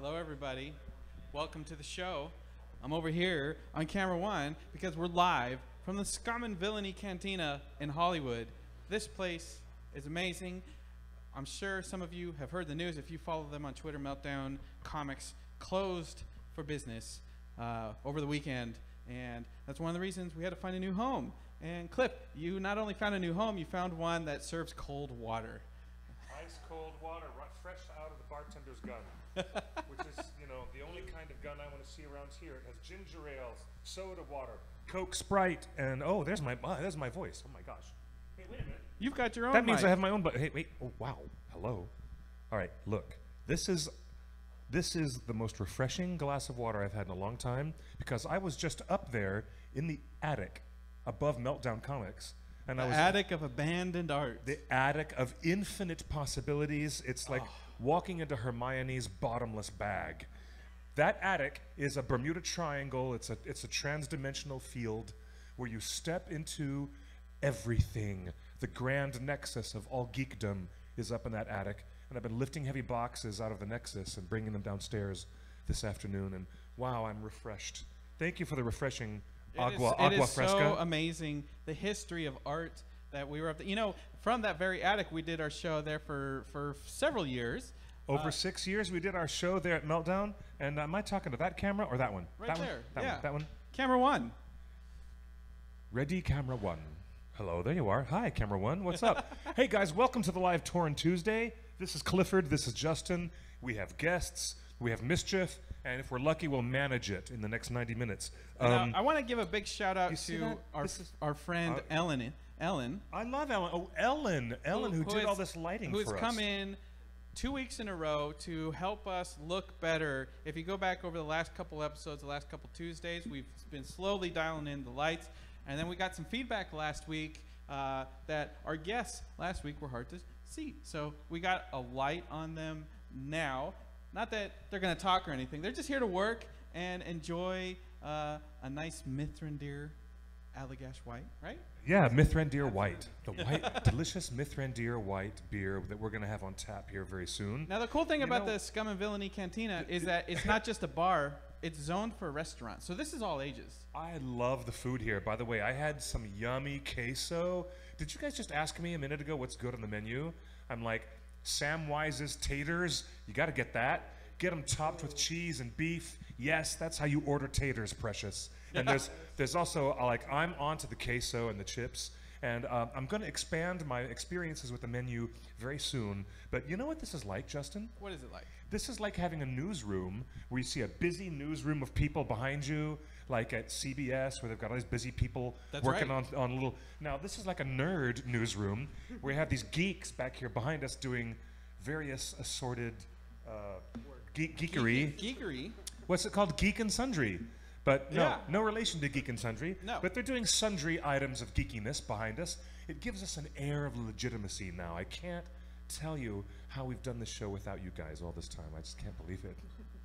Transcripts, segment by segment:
Hello, everybody. Welcome to the show. I'm over here on camera one because we're live from the Scum Villiany Cantina in Hollywood. This place is amazing. I'm sure some of you have heard the news if you follow them on Twitter. Meltdown Comics closed for business over the weekend, and that's one of the reasons we had to find a new home. And Cliff, you not only found a new home, you found one that serves cold water. Ice cold water, fresh out of the bartender's gun, which is, you know, the only kind of gun I want to see around here. It has ginger ale, soda water, Coke, Sprite, and oh, there's my voice. Oh my gosh. Hey, wait a minute. You've got your own That means mic. I have my own, but hey, wait. Oh, wow. Hello. All right, look. This is the most refreshing glass of water I've had in a long time because I was just up there in the attic above Meltdown Comics. And the attic of abandoned art. The attic of infinite possibilities. It's like walking into Hermione's bottomless bag. That attic is a Bermuda Triangle. It's a trans-dimensional field where you step into everything. The grand nexus of all geekdom is up in that attic. And I've been lifting heavy boxes out of the nexus and bringing them downstairs this afternoon. And wow, I'm refreshed. Thank you for the refreshing agua it is fresca. so amazing, the history of art that we were up there. You know, from that very attic, we did our show there for several years. Over 6 years, we did our show there at Meltdown. And am I talking to that camera or that one? Right that there. One? Yeah. That one? Camera one. Ready, camera one. Hello, there you are. Hi, camera one. What's up? Hey, guys, welcome to the live tour on Tuesday. This is Clifford. This is Justin. We have guests. We have Mischief. And if we're lucky, we'll manage it in the next 90 minutes. I want to give a big shout out to our friend Ellen. I love Ellen. Oh, Ellen who did all this lighting for us. Who's come in 2 weeks in a row to help us look better. If you go back over the last couple episodes, the last couple Tuesdays, we've been slowly dialing in the lights. And then we got some feedback last week that our guests last week were hard to see. So we got a light on them now. Not that they're going to talk or anything. They're just here to work and enjoy a nice Mithrandir Allagash White, right? Yeah, Mithrandir White. The white, delicious Mithrandir White beer that we're going to have on tap here very soon. Now, the cool thing about the Scum and Villainy Cantina is that it's not just a bar. It's zoned for a restaurant. So this is all ages. I love the food here. By the way, I had some yummy queso. Did you guys just ask me a minute ago what's good on the menu? I'm like, Samwise's taters, you got to get that. Get them topped with cheese and beef. Yes, that's how you order taters, precious. And there's also, I'm onto the queso and the chips. And I'm going to expand my experiences with the menu very soon. But you know what this is like, Justin? What is it like? This is like having a newsroom where you see a busy newsroom of people behind you, like at CBS, where they've got all these busy people working on little... Now, this is like a nerd newsroom where you have these geeks back here behind us doing various assorted geekery. Geekery? What's it called? Geek and Sundry. But no relation to Geek and Sundry. No. But they're doing sundry items of geekiness behind us. It gives us an air of legitimacy now. I can't tell you how we've done this show without you guys all this time. I just can't believe it.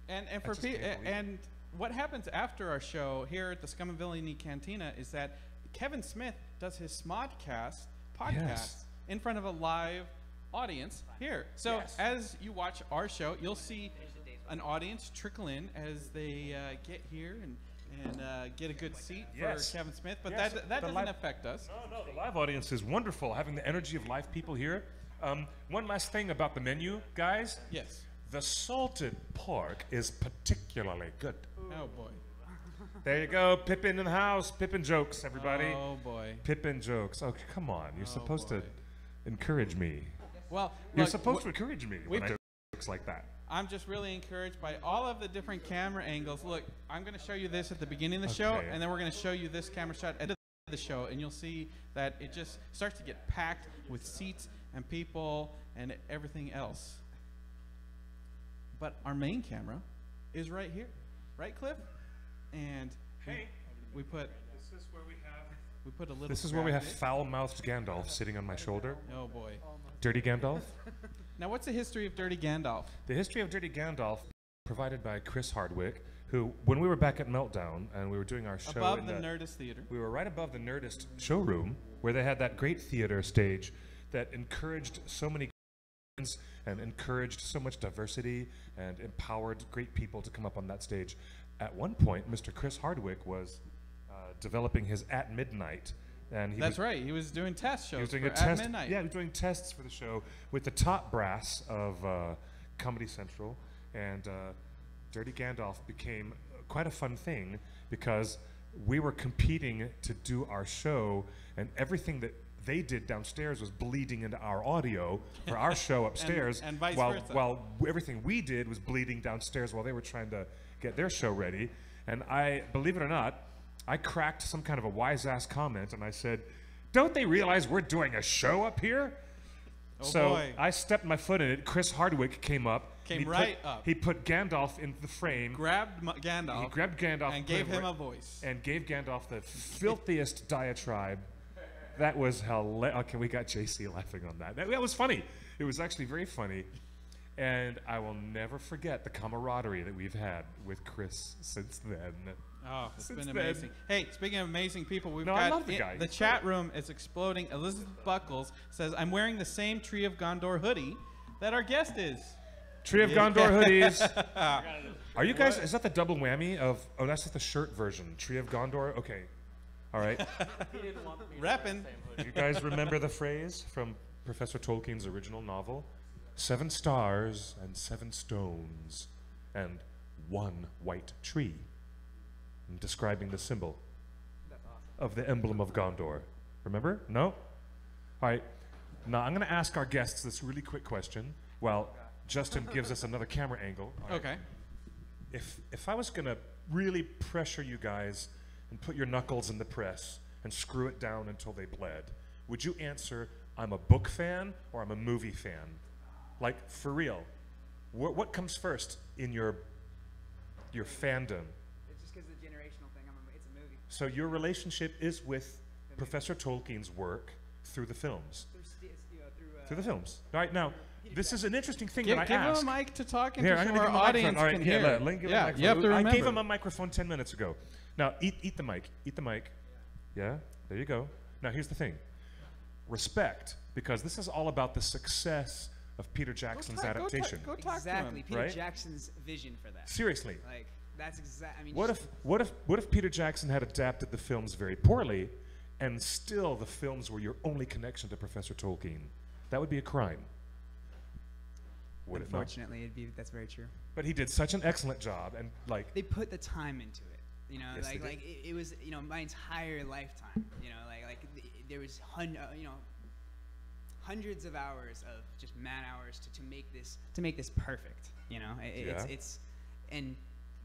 And what happens after our show here at the Scum and Villainy Cantina is that Kevin Smith does his Smodcast podcast in front of a live audience here. So as you watch our show, you'll see an audience trickle in as they get here and get a good seat for Kevin Smith. But that doesn't affect us. No, the live audience is wonderful, having the energy of live people here. One last thing about the menu, guys. Yes. The salted pork is particularly good. Oh, boy. There you go. Pippin in the house. Pippin jokes, everybody. Oh, boy. Pippin jokes. Oh, come on. You're supposed to encourage me. Well, you're supposed to encourage me when I do jokes like that. I'm just really encouraged by all of the different camera angles. Look, I'm going to show you this at the beginning of the show, and then we're going to show you this camera shot at the end of the show, and you'll see that it just starts to get packed with seats and people and everything else. But our main camera is right here. Right, Cliff? And we put... This is where we have... We put a little... This is where we have foul-mouthed Gandalf sitting on my shoulder. Oh, boy. Dirty Gandalf? Now, what's the history of Dirty Gandalf? The history of Dirty Gandalf, provided by Chris Hardwick, who, when we were back at Meltdown and we were doing our show above the Nerdist Theater. We were right above the Nerdist showroom, where they had that great theater stage that encouraged so many and encouraged so much diversity and empowered great people to come up on that stage. At one point, Mr. Chris Hardwick was developing his At Midnight. And That's right. He was doing test shows he was doing for a test, At Midnight. Yeah, he was doing tests for the show with the top brass of Comedy Central. And Dirty Gandalf became quite a fun thing because we were competing to do our show, and everything that they did downstairs was bleeding into our audio for our show upstairs, and vice while, versa. while everything we did was bleeding downstairs while they were trying to get their show ready. And I, believe it or not, I cracked some kind of a wise-ass comment, and I said, "Don't they realize we're doing a show up here?" Oh So boy. I stepped my foot in it. Chris Hardwick came up. Came and right up. He put Gandalf in the frame. Grabbed Gandalf. He grabbed Gandalf and gave him a voice. and gave Gandalf the filthiest diatribe. That was hilarious. Okay, we got JC laughing on that. That was funny. It was actually very funny. And I will never forget the camaraderie that we've had with Chris since then. Oh, it's Since been then. amazing. Hey, speaking of amazing people, we've No, got I love the guy. the chat room is exploding. Elizabeth Buckles says, "I'm wearing the same Tree of Gondor hoodie that our guest is." Tree of Gondor hoodies. Are you guys, is that the double whammy of, oh, that's just the shirt version. Tree of Gondor? Okay. All right. Reppin'. You guys remember the phrase from Professor Tolkien's original novel? 7 stars and 7 stones and 1 white tree. And describing the symbol of the emblem of Gondor. Remember? No? All right. Now I'm going to ask our guests this really quick question while Justin gives us another camera angle. All right. Okay. If I was going to really pressure you guys and put your knuckles in the press and screw it down until they bled, would you answer, I'm a book fan or I'm a movie fan? Like, for real. What comes first in your fandom? It's just because of the generational thing. It's a movie. So your relationship is with Professor Tolkien's work through the films. Through the films. All right, now, this is an interesting thing Give that I asked. him a mic to talk into Here, I'm so gonna give our him a microphone. audience All right, can here, hear. let me give him a Yeah, microphone. you have to remember. I gave him a microphone 10 minutes ago. Now, eat the mic. Eat the mic. Yeah, there you go. Now, here's the thing. Respect, because this is all about the success of Peter Jackson's adaptation. Go talk Exactly. to him. Peter right? Jackson's vision for that. Seriously. Like, that's exact. I mean, What if Peter Jackson had adapted the films very poorly, and still the films were your only connection to Professor Tolkien? That would be a crime. Would it not? unfortunately, that's very true. But he did such an excellent job, and like, They put the time into it. You know, Yes, they did. it was, you know, my entire lifetime. You know, there was hundreds of hours of just man hours to make this perfect. You know, Yeah. and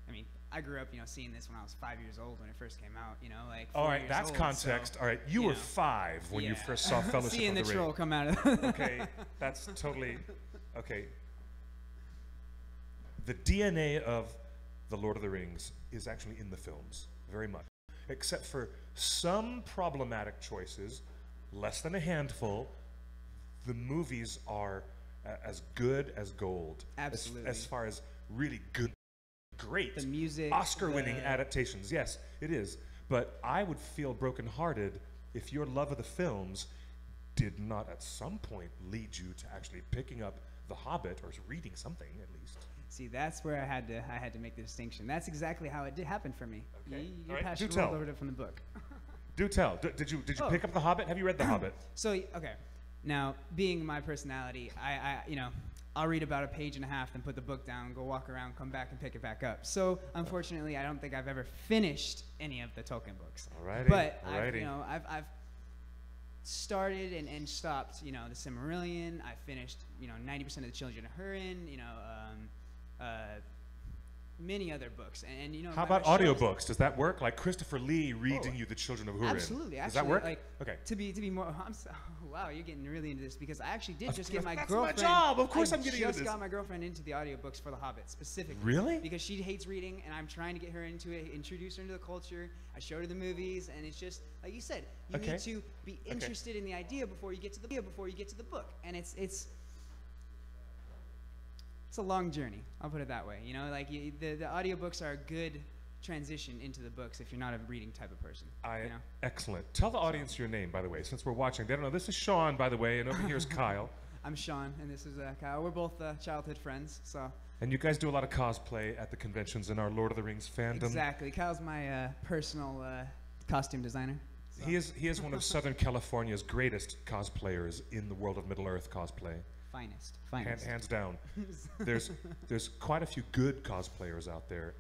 I mean, I grew up, you know, seeing this when I was 5 years old when it first came out. You know, like. all 4 right, years that's old, context. so, All right, you you were know. 5 when you Yeah. first saw Fellowship Seeing of the the troll Ring. come out of. Okay, that's totally okay. The DNA of the Lord of the Rings is actually in the films, very much, except for some problematic choices, less than a handful. The movies are as good as gold. Absolutely. As far as really good, great, The music, Oscar-winning the- adaptations. Yes, it is. But I would feel brokenhearted if your love of the films did not at some point lead you to actually picking up The Hobbit or reading something at least. See, that's where I had to make the distinction. That's exactly how it did happen for me. Okay. You All right, passed do the tell. world over from the book. Do tell. Did you Oh. pick up The Hobbit? Have you read The Hobbit? So okay, now being my personality, I you know, I'll read about a page and a half, then put the book down, go walk around, come back and pick it back up. So unfortunately, I don't think I've ever finished any of the Tolkien books. Alrighty. But alrighty. I've started and stopped. You know, the Silmarillion. I finished. You know, 90% of the Children of Húrin. You know, many other books. And you know, How my about shows- audiobooks? Does that work? Like Christopher Lee reading you The Children of Húrin. Absolutely. Does Actually, that work? Like, Okay. To be more. Wow, you're getting really into this because I actually did just get my That's girlfriend. my job. Of course I'm getting into just this. got my girlfriend into the audiobooks for The Hobbit specifically. Really? Because she hates reading, and I'm trying to get her into it, introduce her into the culture. I showed her the movies, and it's just like you said. You Okay. need to be interested in the idea before you get to the book, and it's a long journey. I'll put it that way. You know, like the audiobooks are a good transition into the books if you're not a reading type of person. You know? Excellent. Tell the audience your name, by the way, since we're watching. They don't know. This is Sean, by the way, and over here is Kyle. I'm Sean, and this is Kyle. We're both childhood friends, so. And you guys do a lot of cosplay at the conventions in our Lord of the Rings fandom. Exactly. Kyle's my personal costume designer. So. He is one of Southern California's greatest cosplayers in the world of Middle-earth cosplay. Finest. Hands down. There's quite a few good cosplayers out there.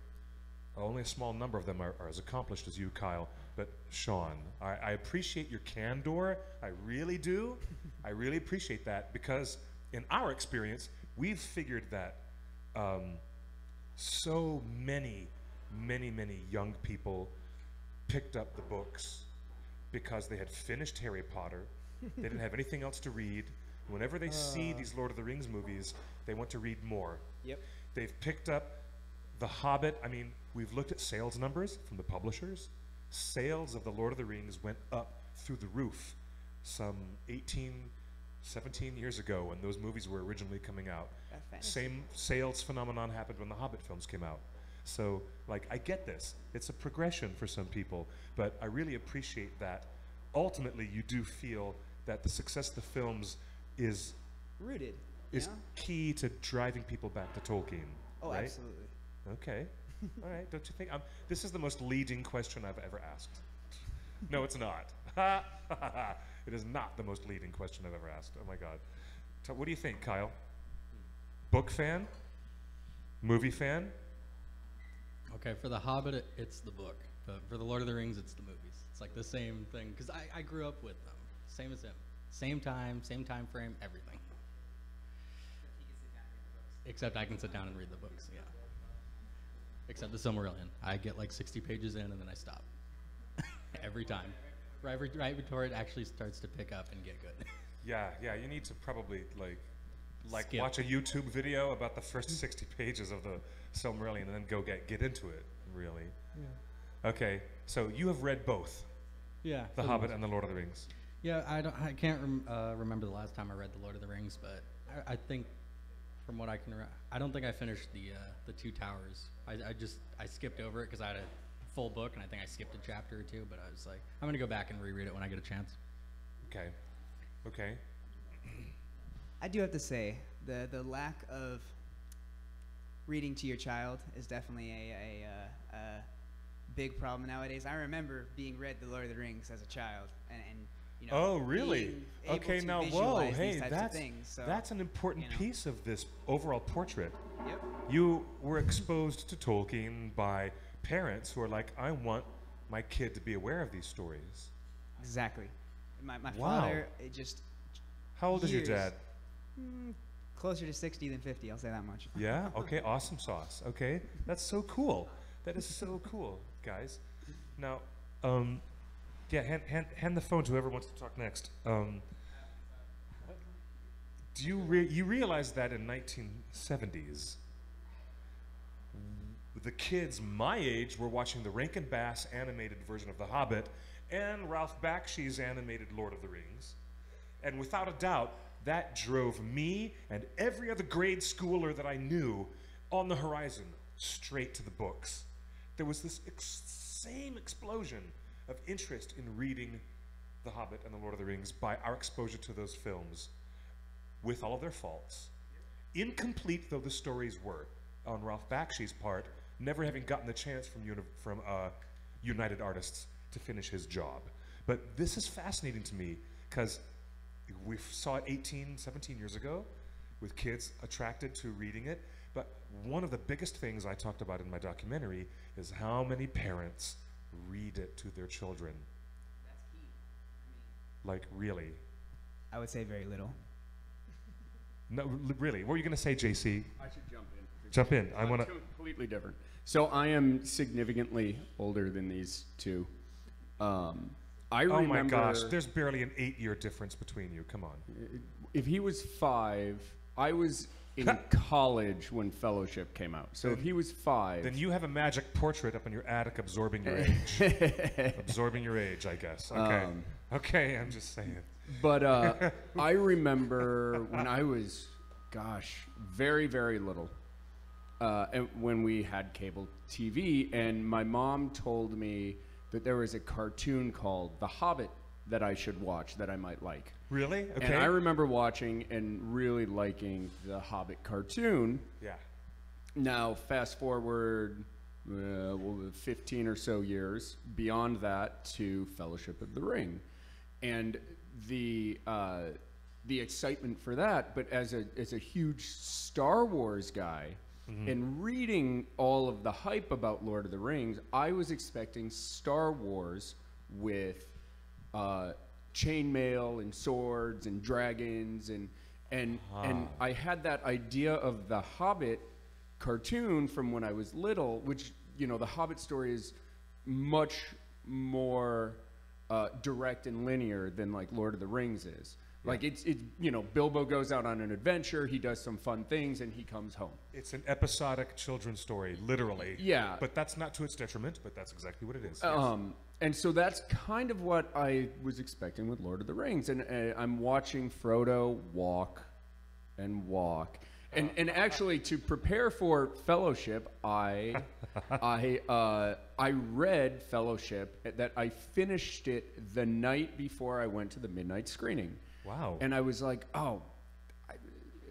Only a small number of them are as accomplished as you, Kyle. But Sean, I appreciate your candor. I really do. I really appreciate that because in our experience, we've figured that so many young people picked up the books because they had finished Harry Potter. They didn't have anything else to read. Whenever they see these Lord of the Rings movies, they want to read more. Yep. They've picked up The Hobbit. I mean, we've looked at sales numbers from the publishers. Sales of the Lord of the Rings went up through the roof some 17 years ago when those movies were originally coming out. Same sales phenomenon happened when the Hobbit films came out. So, like, I get this. It's a progression for some people, but I really appreciate that. Ultimately, you do feel that the success of the films is rooted, is key to driving people back to Tolkien. Oh, right? Absolutely. Okay. All right. Don't you think? This is the most leading question I've ever asked. No, it's not. It is not the most leading question I've ever asked. Oh my God. What do you think, Kyle? Book fan? Movie fan? Okay, for The Hobbit, it's the book. But for The Lord of the Rings, it's the movies. It's like the same thing, because I grew up with them. Same as him. Same time frame, everything. Except I can sit down and read the books, yeah. Except the Silmarillion. I get like 60 pages in and then I stop. Every time. Right before it actually starts to pick up and get good. Yeah, you need to probably like Skip. watch a YouTube video about the first 60 pages of the Silmarillion and then go get into it, really. Yeah. Okay, so you have read both. Yeah. The Hobbit and The Lord of the Rings. Yeah, I can't remember the last time I read The Lord of the Rings, but I think from what I can I don't think I finished the Two Towers. I skipped over it because I had a full book and I think I skipped a chapter or two, but I was like, I'm gonna go back and reread it when I get a chance. Okay. I do have to say the lack of reading to your child is definitely a big problem nowadays. I remember being read The Lord of the Rings as a child, and you know. Oh, really? Being able Okay, to now visualize whoa, these hey, types of things, so, that's an important piece of this overall portrait. Yep. You were exposed to Tolkien by parents who are like, I want my kid to be aware of these stories. Exactly. My Wow. father, it just. How old is your years- dad? Closer to 60 than 50, I'll say that much. Yeah? Okay, awesome sauce. Okay, that's so cool. That is so cool, guys. Now, hand the phone to whoever wants to talk next. Do you realize that in 1970s, the kids my age were watching the Rankin Bass animated version of The Hobbit and Ralph Bakshi's animated Lord of the Rings, and without a doubt, that drove me and every other grade schooler that I knew on the horizon straight to the books. There was this same explosion of interest in reading The Hobbit and The Lord of the Rings by our exposure to those films, with all of their faults. Incomplete though the stories were on Ralph Bakshi's part, never having gotten the chance from United Artists to finish his job. But this is fascinating to me because we saw it 18, 17 years ago with kids attracted to reading it. But one of the biggest things I talked about in my documentary is how many parents read it to their children. That's key. Like, really? I would say very little. No, really. What were you going to say, JC? I should jump in. Jump in. I want to. Completely different. So I am significantly older than these two. I Oh remember. my gosh, there's barely an 8-year difference between you. Come on. If he was 5, I was in college when Fellowship came out. So if he was 5, Then you have a magic portrait up in your attic absorbing your age. Absorbing your age, I guess. Okay. Okay, I'm just saying. But I remember when I was, very, very little, and when we had cable TV, and my mom told me that there was a cartoon called The Hobbit that I should watch that I might like. Really? Okay. And I remember watching and really liking the Hobbit cartoon. Yeah. Now, fast forward 15 or so years beyond that to Fellowship of the Ring. And the excitement for that, but as a huge Star Wars guy, and reading all of the hype about Lord of the Rings, I was expecting Star Wars with chainmail and swords and dragons and I had that idea of the Hobbit cartoon from when I was little, which, you know, the Hobbit story is much more direct and linear than like Lord of the Rings is. Like it's you know, Bilbo goes out on an adventure, he does some fun things, and he comes home. It's an episodic children's story, literally. Yeah. But that's not to its detriment, but that's exactly what it is. And so that's kind of what I was expecting with Lord of the Rings. And I'm watching Frodo walk and walk. And actually, to prepare for Fellowship, I read Fellowship, that I finished it the night before I went to the midnight screening. Wow. And I was like, oh,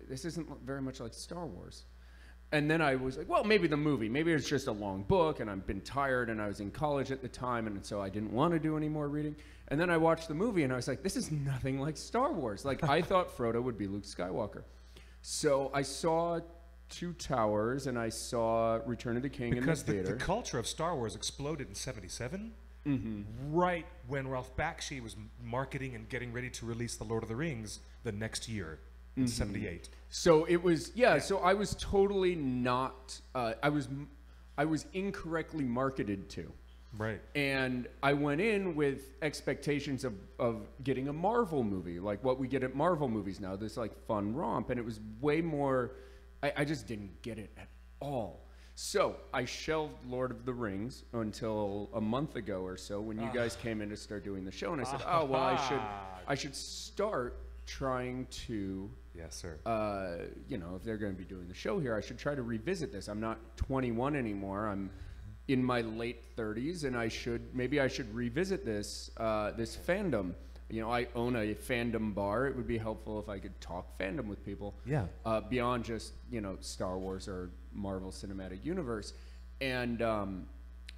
this isn't very much like Star Wars. And then I was like, well, maybe the movie. Maybe it's just a long book, and I've been tired, and I was in college at the time, and so I didn't want to do any more reading. And then I watched the movie, and I was like, this is nothing like Star Wars. Like, I thought Frodo would be Luke Skywalker. So I saw Two Towers, and I saw Return of the King in the theater. Because the culture of Star Wars exploded in '77, right when Ralph Bakshi was marketing and getting ready to release The Lord of the Rings the next year, in '78. So it was, so I was totally not, I was incorrectly marketed to. Right. And I went in with expectations of getting a Marvel movie, like what we get at Marvel movies now, this like fun romp. And it was way more, I just didn't get it at all. So I shelved Lord of the Rings until a month ago or so when you guys came in to start doing the show. And I said, oh, well, I should start trying to, yes, sir. you know, if they're going to be doing the show here, I should try to revisit this. I'm not 21 anymore. I'm in my late 30s, and maybe I should revisit this this fandom. You know, I own a fandom bar. It would be helpful if I could talk fandom with people. Yeah. Beyond just, you know, Star Wars or Marvel Cinematic Universe. And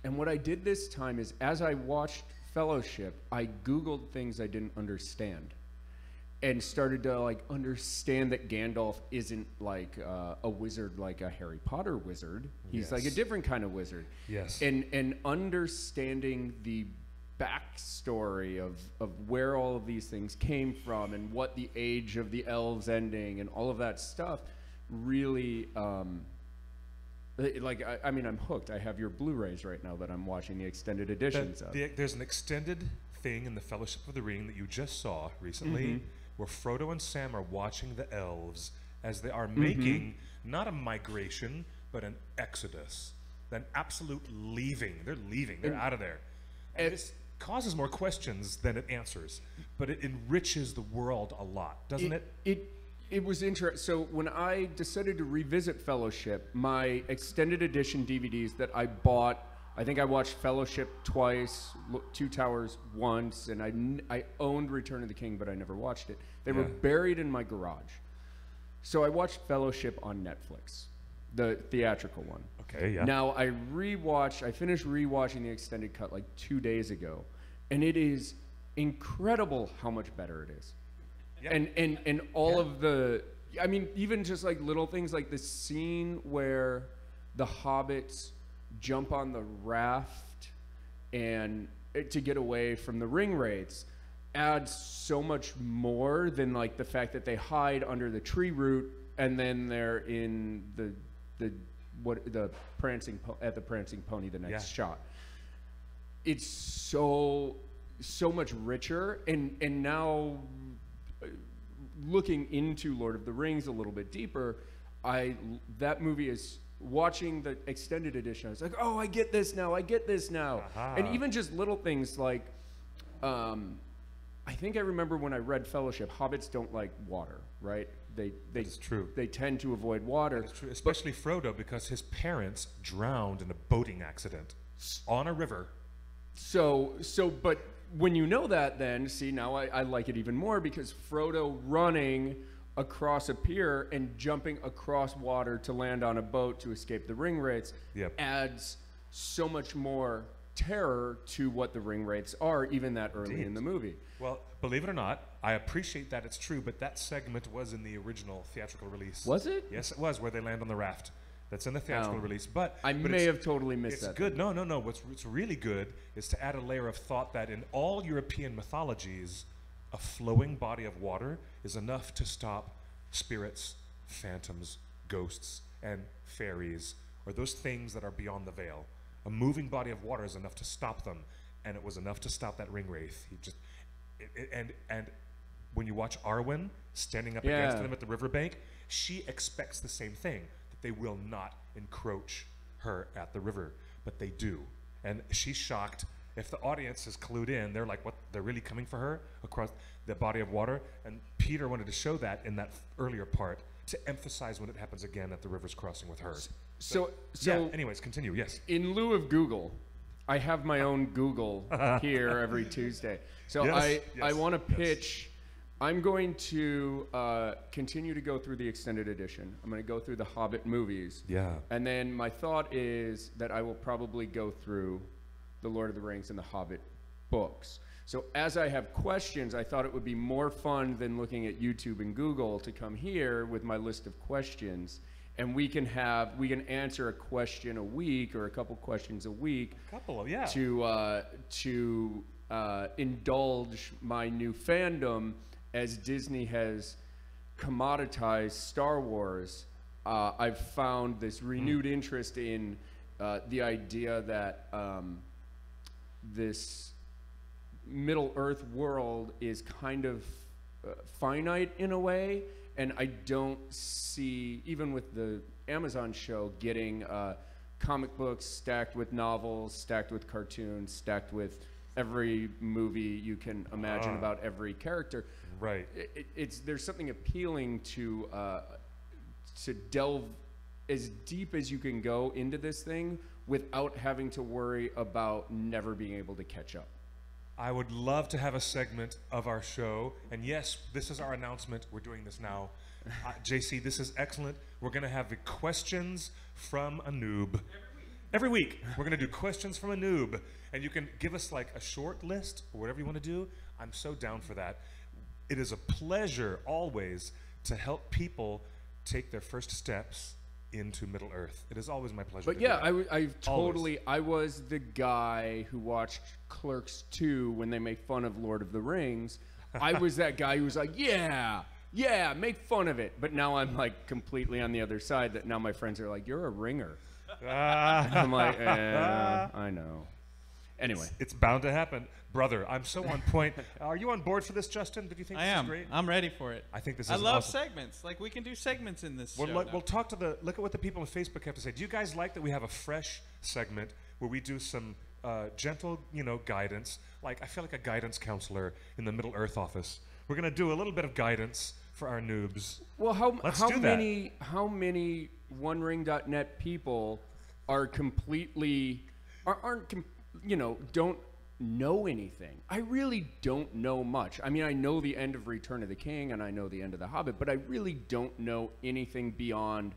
what I did this time is, as I watched Fellowship, I Googled things I didn't understand. And started to like understand that Gandalf isn't like a wizard like a Harry Potter wizard. He's like a different kind of wizard. Yes. And understanding the backstory of where all of these things came from and what the age of the elves ending and all of that stuff really like I mean, I'm hooked. I have your Blu-rays right now that I'm watching the extended editions of. There's an extended thing in the Fellowship of the Ring that you just saw recently, where Frodo and Sam are watching the elves as they are making not a migration, but an exodus, an absolute leaving. They're leaving. They're out of there. And this causes more questions than it answers, but it enriches the world a lot, doesn't it? It was interesting. So when I decided to revisit Fellowship, my extended edition DVDs that I bought, I think I watched Fellowship twice, Two Towers once, and I owned Return of the King, but I never watched it. They were buried in my garage. So I watched Fellowship on Netflix, the theatrical one. Okay, yeah. Now I finished rewatching the extended cut like 2 days ago, and it is incredible how much better it is. Yeah. And all of the, I mean, even just like little things like the scene where the hobbits jump on the raft and to get away from the ring wraiths adds so much more than like the fact that they hide under the tree root and then they're in the prancing pony the next shot. It's so much richer, and now looking into Lord of the Rings a little bit deeper, that movie is watching the extended edition. I was like, oh, I get this now. And even just little things like, I think I remember when I read Fellowship, hobbits don't like water, right? That's true. They tend to avoid water. That's true, especially Frodo, because his parents drowned in a boating accident on a river. But when you know that, then see, now I like it even more, because Frodo running across a pier and jumping across water to land on a boat to escape the ring wraiths adds so much more terror to what the ring wraiths are, even that early in the movie. Well, believe it or not, I appreciate that it's true, but that segment was in the original theatrical release. Was it? Yes, it was, where they land on the raft. That's in the theatrical release. But I may have totally missed that. It's good. No. What's really good is to add a layer of thought that in all European mythologies, a flowing body of water is enough to stop spirits, phantoms, ghosts, and fairies, or those things that are beyond the veil. A moving body of water is enough to stop them, and it was enough to stop that ring wraith. He just, and when you watch Arwen standing up against them at the riverbank, she expects the same thing, that they will not encroach her at the river, but they do. And she's shocked. If the audience is clued in, they're like, what, they're really coming for her across the body of water? And Peter wanted to show that in that earlier part to emphasize when it happens again at the river's crossing with her. So anyways, continue, yes. In lieu of Google, I have my own Google here every Tuesday. So I want to pitch. I'm going to continue to go through the extended edition. I'm going to go through the Hobbit movies. Yeah. And then my thought is that I will probably go through the Lord of the Rings and the Hobbit books. So as I have questions, I thought it would be more fun than looking at YouTube and Google to come here with my list of questions, and we can answer a question a week or a couple questions a week. To indulge my new fandom as Disney has commoditized Star Wars. I've found this renewed interest in the idea that this Middle-earth world is kind of finite in a way, and I don't see, even with the Amazon show, getting comic books stacked with novels, stacked with cartoons, stacked with every movie you can imagine about every character. Right. There's something appealing to delve as deep as you can go into this thing without having to worry about never being able to catch up. I would love to have a segment of our show, and yes, this is our announcement. We're doing this now. JC, this is excellent. We're going to have the questions from a noob. Every week, we're going to do questions from a noob, and you can give us like a short list or whatever you want to do. I'm so down for that. It is a pleasure always to help people take their first steps into Middle Earth. It is always my pleasure. But yeah, I was the guy who watched Clerks 2 when they make fun of Lord of the Rings. I was that guy who was like, yeah, make fun of it. But now I'm like completely on the other side, that now my friends are like, you're a ringer. I'm like, I know. Anyway. It's bound to happen. Brother, I'm so on point. Are you on board for this, Justin? Did you think this is great? I'm ready for it. I think this is I love awesome. Segments. Like, we can do segments in this show. We'll talk to look at what the people on Facebook have to say. Do you guys like that we have a fresh segment where we do some gentle, guidance? Like, I feel like a guidance counselor in the Middle Earth office. We're going to do a little bit of guidance for our noobs. Well, how many OneRing.net people are don't know anything? I really don't know much. I mean, I know the end of Return of the King and I know the end of The Hobbit, but I really don't know anything beyond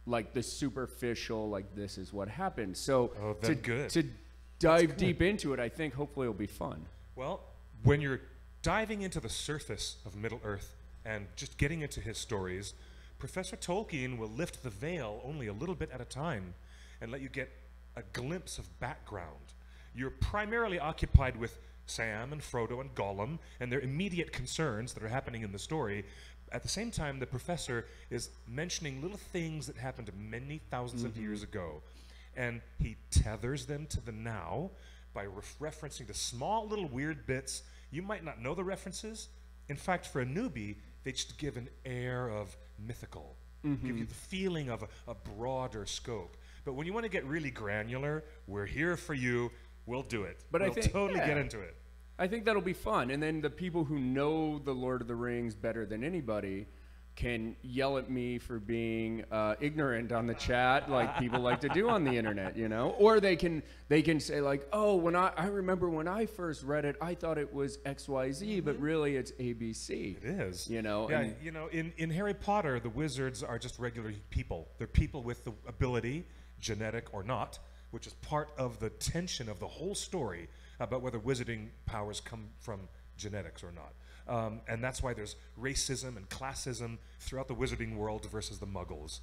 like the superficial, like this is what happened. So to dive deep into it, I think hopefully it'll be fun. Well, when you're diving into the surface of Middle Earth and just getting into his stories, Professor Tolkien will lift the veil only a little bit at a time and let you get a glimpse of background. You're primarily occupied with Sam and Frodo and Gollum and their immediate concerns that are happening in the story. At the same time, the professor is mentioning little things that happened many thousands of years ago. And he tethers them to the now by referencing to small little weird bits. You might not know the references. In fact, for a newbie, they just give an air of mythical, give you the feeling of a broader scope. But when you want to get really granular, we're here for you. We'll do it. But we'll I think totally get into it. I think that'll be fun. And then the people who know the Lord of the Rings better than anybody, can yell at me for being ignorant on the chat, like people like to do on the internet, you know? Or they can say like, oh, I remember when I first read it, I thought it was XYZ, but really it's ABC. It is. You know? Yeah, and you know, in Harry Potter, the wizards are just regular people. They're people with the ability, genetic or not, which is part of the tension of the whole story about whether wizarding powers come from genetics or not. And that's why there's racism and classism throughout the wizarding world versus the muggles.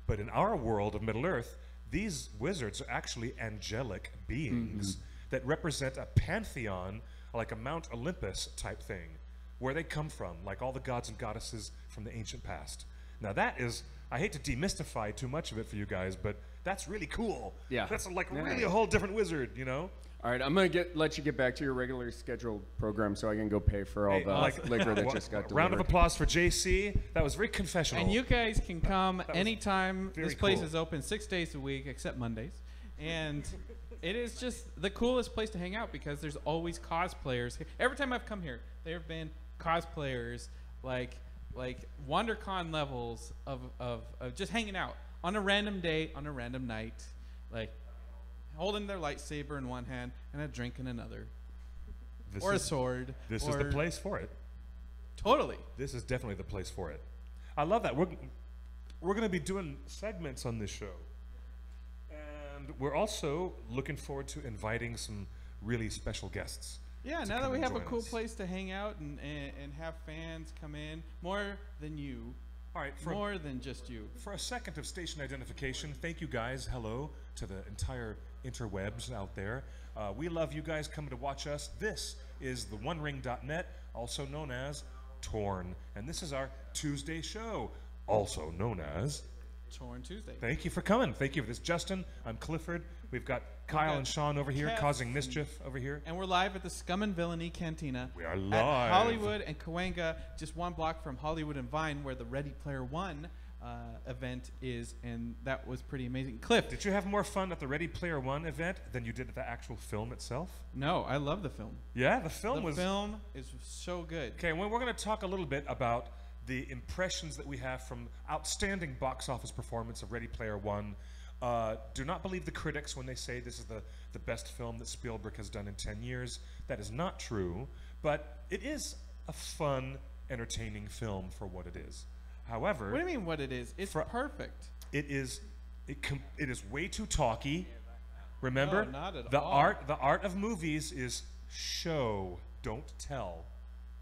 But in our world of Middle-earth, these wizards are actually angelic beings that represent a pantheon, like a Mount Olympus type thing, where they come from, like all the gods and goddesses from the ancient past. Now that is, I hate to demystify too much of it for you guys, but that's really cool. Yeah. That's like really a whole different wizard, you know? All right, I'm gonna let you get back to your regularly scheduled program so I can go pay for all the liquor that just got delivered. Round of applause for JC. That was very confessional. And you guys can come anytime. very This place cool. is open 6 days a week, except Mondays. And it is just the coolest place to hang out because there's always cosplayers. Every time I've come here, there have been cosplayers like WonderCon levels of just hanging out on a random day, on a random night, like holding their lightsaber in one hand and a drink in another. Or a sword. This is the place for it. Totally. This is definitely the place for it. I love that. We're going to be doing segments on this show. And we're also looking forward to inviting some really special guests. Yeah, to now that come we and have a join cool us. place to hang out and have fans come in, more than you. All right, More than just you. for a second of station identification, thank you guys. Hello to the entire interwebs out there. We love you guys coming to watch us. This is TheOneRing.net, also known as Torn. And this is our Tuesday show, also known as Torn Tuesday. Thank you for coming. Thank you for this, Justin. I'm Clifford. We've got Kyle and Sean over here Kev causing mischief over here. And we're live at the Scum Villiany Cantina. We are At live. Hollywood and Cahuenga, just one block from Hollywood and Vine, where the Ready Player One event is, and that was pretty amazing. Cliff, Did you have more fun at the Ready Player One event than you did at the actual film itself? no, I love the film. Yeah, the film was... The film is so good. Okay, well, we're going to talk a little bit about the impressions that we have from outstanding box office performance of Ready Player One. Do not believe the critics when they say this is the best film that Spielberg has done in 10 years. That is not true, but it is a fun, entertaining film for what it is. However, What do you mean what it is? It's perfect. it is way too talky. Remember, No, not at the all. the art of movies is show, don't tell.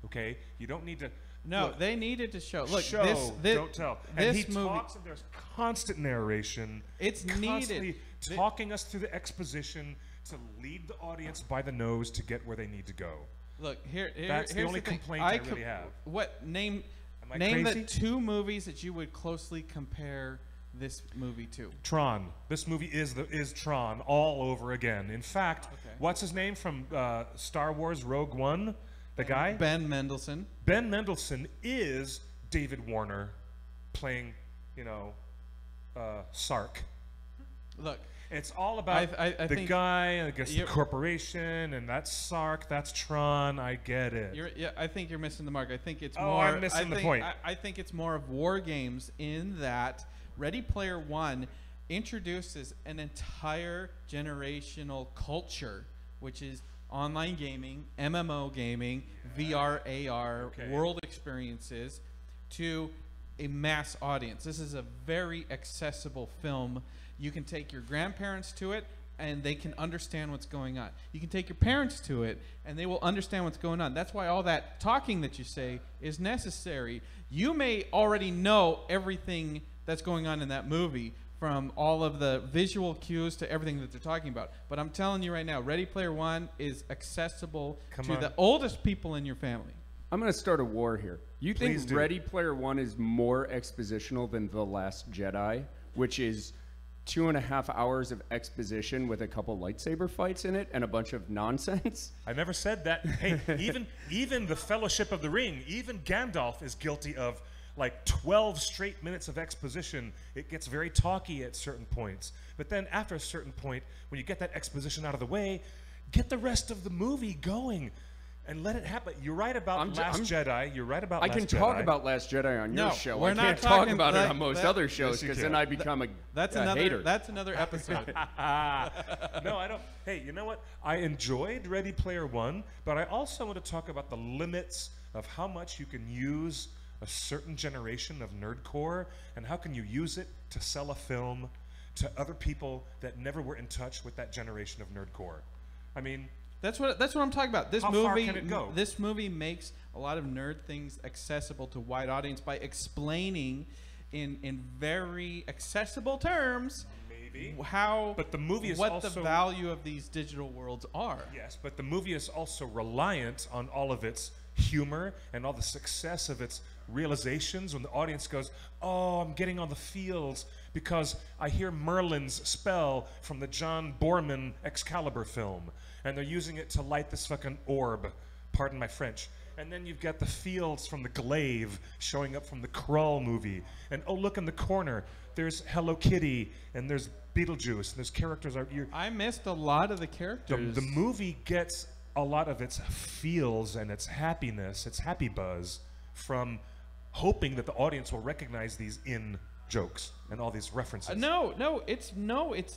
Okay, you don't need to. No, look, they needed to show. Look, show, this don't tell. And This he movie, talks, and there's constant narration. It's constantly needed. talking us through the exposition to lead the audience by the nose to get where they need to go. Look here. That's the here's only thing. complaint I really have. What name? Am I Name crazy? the two movies that you would closely compare this movie to. Tron. This movie is Tron all over again. In fact, what's his name from Star Wars Rogue One? The guy? Ben Mendelsohn. Ben Mendelsohn is David Warner playing, Sark. Look, It's all about I the think guy, I guess the you're- corporation, and that's Sark, that's Tron. I get it. I think you're missing the mark. I think it's Oh, more. I'm missing the point. I think it's more of war games in that Ready Player One introduces an entire generational culture, which is online gaming, MMO gaming, VR, AR, world experiences, to a mass audience. This is a very accessible film. You can take your grandparents to it and they can understand what's going on. You can take your parents to it and they will understand what's going on. That's why all that talking that you say is necessary. You may already know everything that's going on in that movie, from all of the visual cues to everything that they're talking about. But I'm telling you right now, Ready Player One is accessible to the oldest people in your family. I'm going to start a war here. You Please think do. Ready Player One is more expositional than The Last Jedi, which is 2.5 hours of exposition with a couple lightsaber fights in it and a bunch of nonsense? I never said that. Hey, even the Fellowship of the Ring, even Gandalf is guilty of like 12 straight minutes of exposition. It gets very talky at certain points. But then after a certain point, when you get that exposition out of the way, get the rest of the movie going. and let it happen. You're right about I'm Last Jedi. You're right about Last Jedi. I can talk about Last Jedi on your No, show. we're I not can't talk talking about it like on most that. other shows Yes, you because can. then I become a That's a hater. another episode. No, I don't. Hey, you know what? I enjoyed Ready Player One, but I also want to talk about the limits of how much you can use a certain generation of nerdcore, and how can you use it to sell a film to other people that never were in touch with that generation of nerdcore. I mean, That's what I'm talking about. This How movie, far can it go? This movie makes a lot of nerd things accessible to wide audience by explaining in very accessible terms maybe. how But the movie is what also the value of these digital worlds are. Yes, but the movie is also reliant on all of its humor and all the success of its realizations when the audience goes, "Oh, I'm getting on the feels because I hear Merlin's spell from the John Borman Excalibur film, and they're using it to light this fucking orb, pardon my French." And then you've got the fields from the Glaive showing up from the Krull movie. And oh, look in the corner, there's Hello Kitty, and there's Beetlejuice, and there's characters. I missed a lot of the characters. The movie gets a lot of its feels and its happiness, its happy buzz, from hoping that the audience will recognize these jokes and all these references. No, it's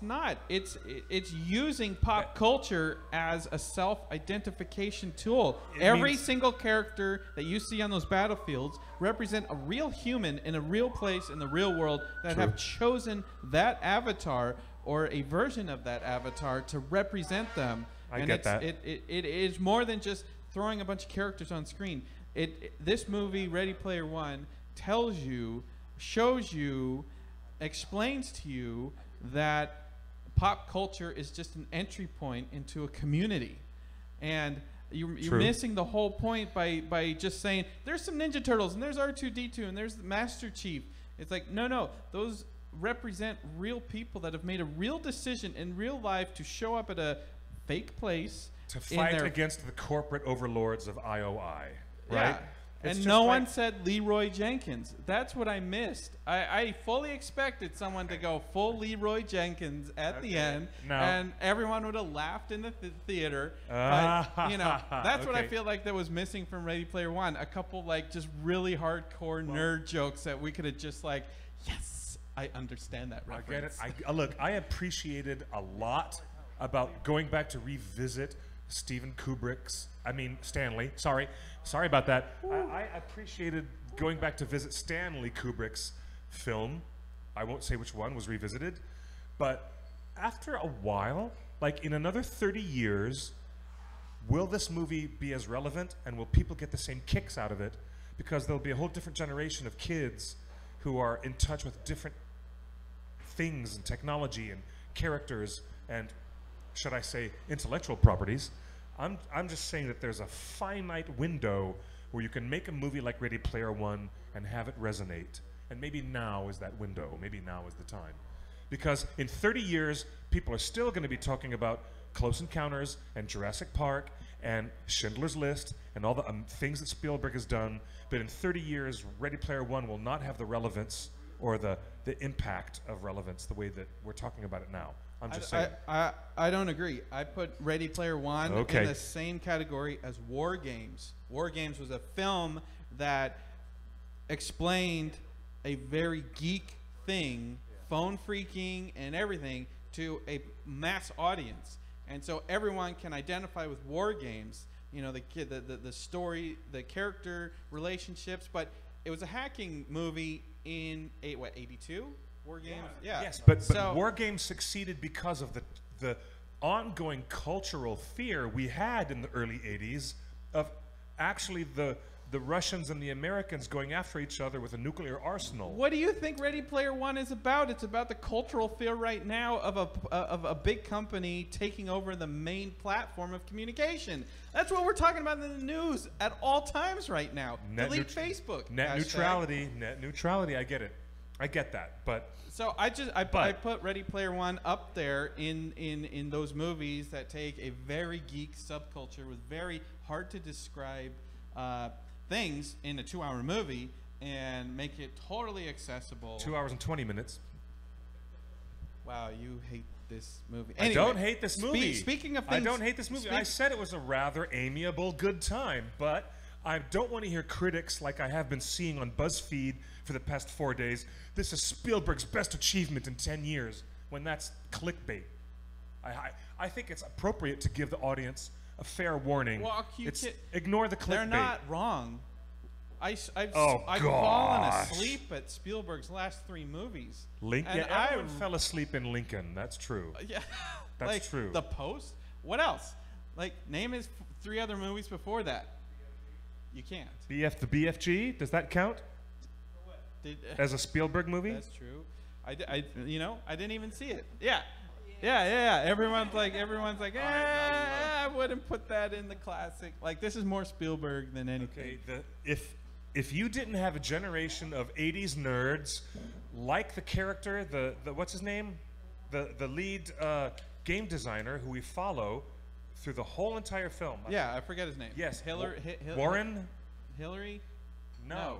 not. It's using pop culture as a self-identification tool. Every means- single character that you see on those battlefields represent a real human in a real place in the real world that True. have chosen that avatar or a version of that avatar to represent them. I and get that. It is more than just throwing a bunch of characters on screen. This movie, Ready Player One, tells you, shows you, explains to you that pop culture is just an entry point into a community. And you're True. missing the whole point by just saying, there's some Ninja Turtles, and there's R2-D2, and there's the Master Chief. It's like, no, those represent real people that have made a real decision in real life to show up at a fake place. To in fight their- against the corporate overlords of IOI, Yeah. right? It's And just no like- one said Leroy Jenkins. That's what I missed. I fully expected someone to go full Leroy Jenkins at the Okay. end, No. and everyone would have laughed in the theater. Ah. But, that's what I Okay. feel like that was missing from Ready Player One. A couple like just really hardcore nerd jokes that we could have just like, yes, I understand that I reference. get it. Look, I appreciated a lot about going back to revisit Stanley. Sorry about that. I appreciated going back to visit Stanley Kubrick's film. I won't say which one was revisited, but after a while, like in another 30 years, will this movie be as relevant, and will people get the same kicks out of it? Because there'll be a whole different generation of kids who are in touch with different things and technology and characters and, should I say, intellectual properties. I'm just saying that there's a finite window where you can make a movie like Ready Player One and have it resonate. And maybe now is that window. Maybe now is the time. Because in 30 years, people are still going to be talking about Close Encounters and Jurassic Park and Schindler's List and all the things that Spielberg has done. But in 30 years, Ready Player One will not have the relevance or the impact of relevance the way that we're talking about it now. I'm just saying. I don't agree. I put Ready Player One Okay. in the same category as War Games. War Games was a film that explained a very geek thing, phone freaking and everything, to a mass audience. And so everyone can identify with War Games. You know, the story, the character relationships, but it was a hacking movie in 82? War Games? Yeah. Yes, but So- War Games succeeded because of the ongoing cultural fear we had in the early 80s of actually the Russians and the Americans going after each other with a nuclear arsenal. What do you think Ready Player One is about? It's about the cultural fear right now of a big company taking over the main platform of communication. That's what we're talking about in the news at all times right now. Delete Facebook. Net hashtag. neutrality. I get it. I get that. But So I put Ready Player One up there in those movies that take a very geek subculture with very hard to describe things in a 2-hour movie and make it totally accessible. 2 hours and 20 minutes. Wow, you hate this movie. I don't hate this movie. Speaking of I things, don't hate this movie. I said it was a rather amiable, good time, but I don't want to hear critics like I have been seeing on BuzzFeed for the past 4 days. This is Spielberg's best achievement in 10 years, when that's clickbait. I think it's appropriate to give the audience a fair warning. Well, ignore the clickbait. They're not wrong. I've gosh. fallen asleep at Spielberg's last 3 movies. Lincoln. Yeah, everyone fell asleep in Lincoln. That's true. Yeah, that's like, true. The Post. What else? Like, name his 3 other movies before that. You can't. The BFG. Does that count? As a Spielberg movie? That's true. I didn't even see it. Yeah. Everyone's like, I wouldn't put that in the classic. Like, this is more Spielberg than anything. Okay, if you didn't have a generation of 80s nerds like the character, the what's his name? The lead game designer who we follow through the whole entire film. Yeah, I forget his name. Yes. Warren? Hillary? No.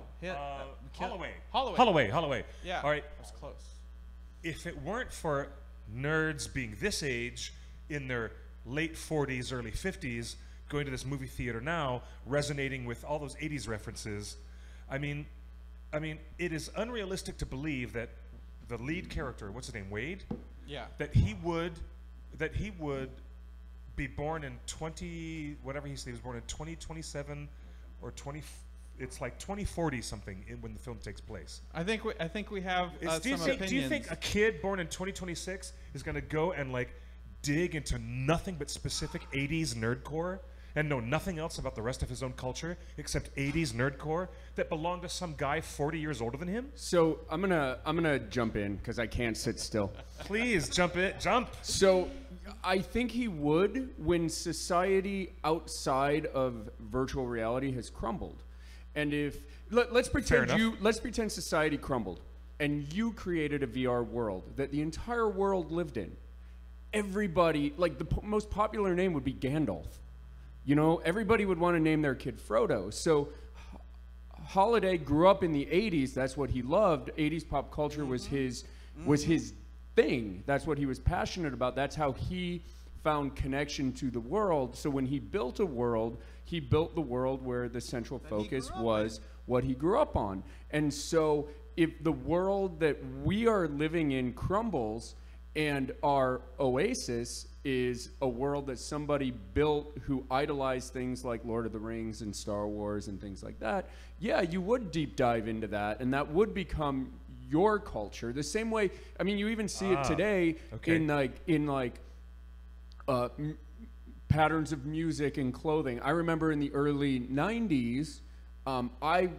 Holloway. Holloway. Yeah. All right. That was close. If it weren't for nerds being this age, in their late 40s, early 50s, going to this movie theater now, resonating with all those 80s references, I mean, it is unrealistic to believe that the lead character, what's his name, Wade? Yeah. That he would be born in 20, whatever he said, he was born in 2027 or 20. It's like 2040 something when the film takes place. I think we have some opinions. Do you think a kid born in 2026 is going to go and like dig into nothing but specific 80s nerdcore and know nothing else about the rest of his own culture except 80s nerdcore that belonged to some guy 40 years older than him? So I'm gonna jump in because I can't sit still. Please jump. So I think he would when society outside of virtual reality has crumbled. And if let's pretend society crumbled and you created a VR world that the entire world lived in. Everybody, like the most popular name would be Gandalf. You know, everybody would want to name their kid Frodo. So Holiday grew up in the 80s. That's what he loved. 80s pop culture was his thing. That's what he was passionate about. That's how he found connection to the world. So when he built a world, he built the world where the central focus was what he grew up on. And so if the world that we are living in crumbles and our oasis is a world that somebody built who idolized things like Lord of the Rings and Star Wars and things like that, yeah, you would deep dive into that, and that would become your culture. The same way, I mean, you even see it today in patterns of music and clothing. I remember in the early 90s, I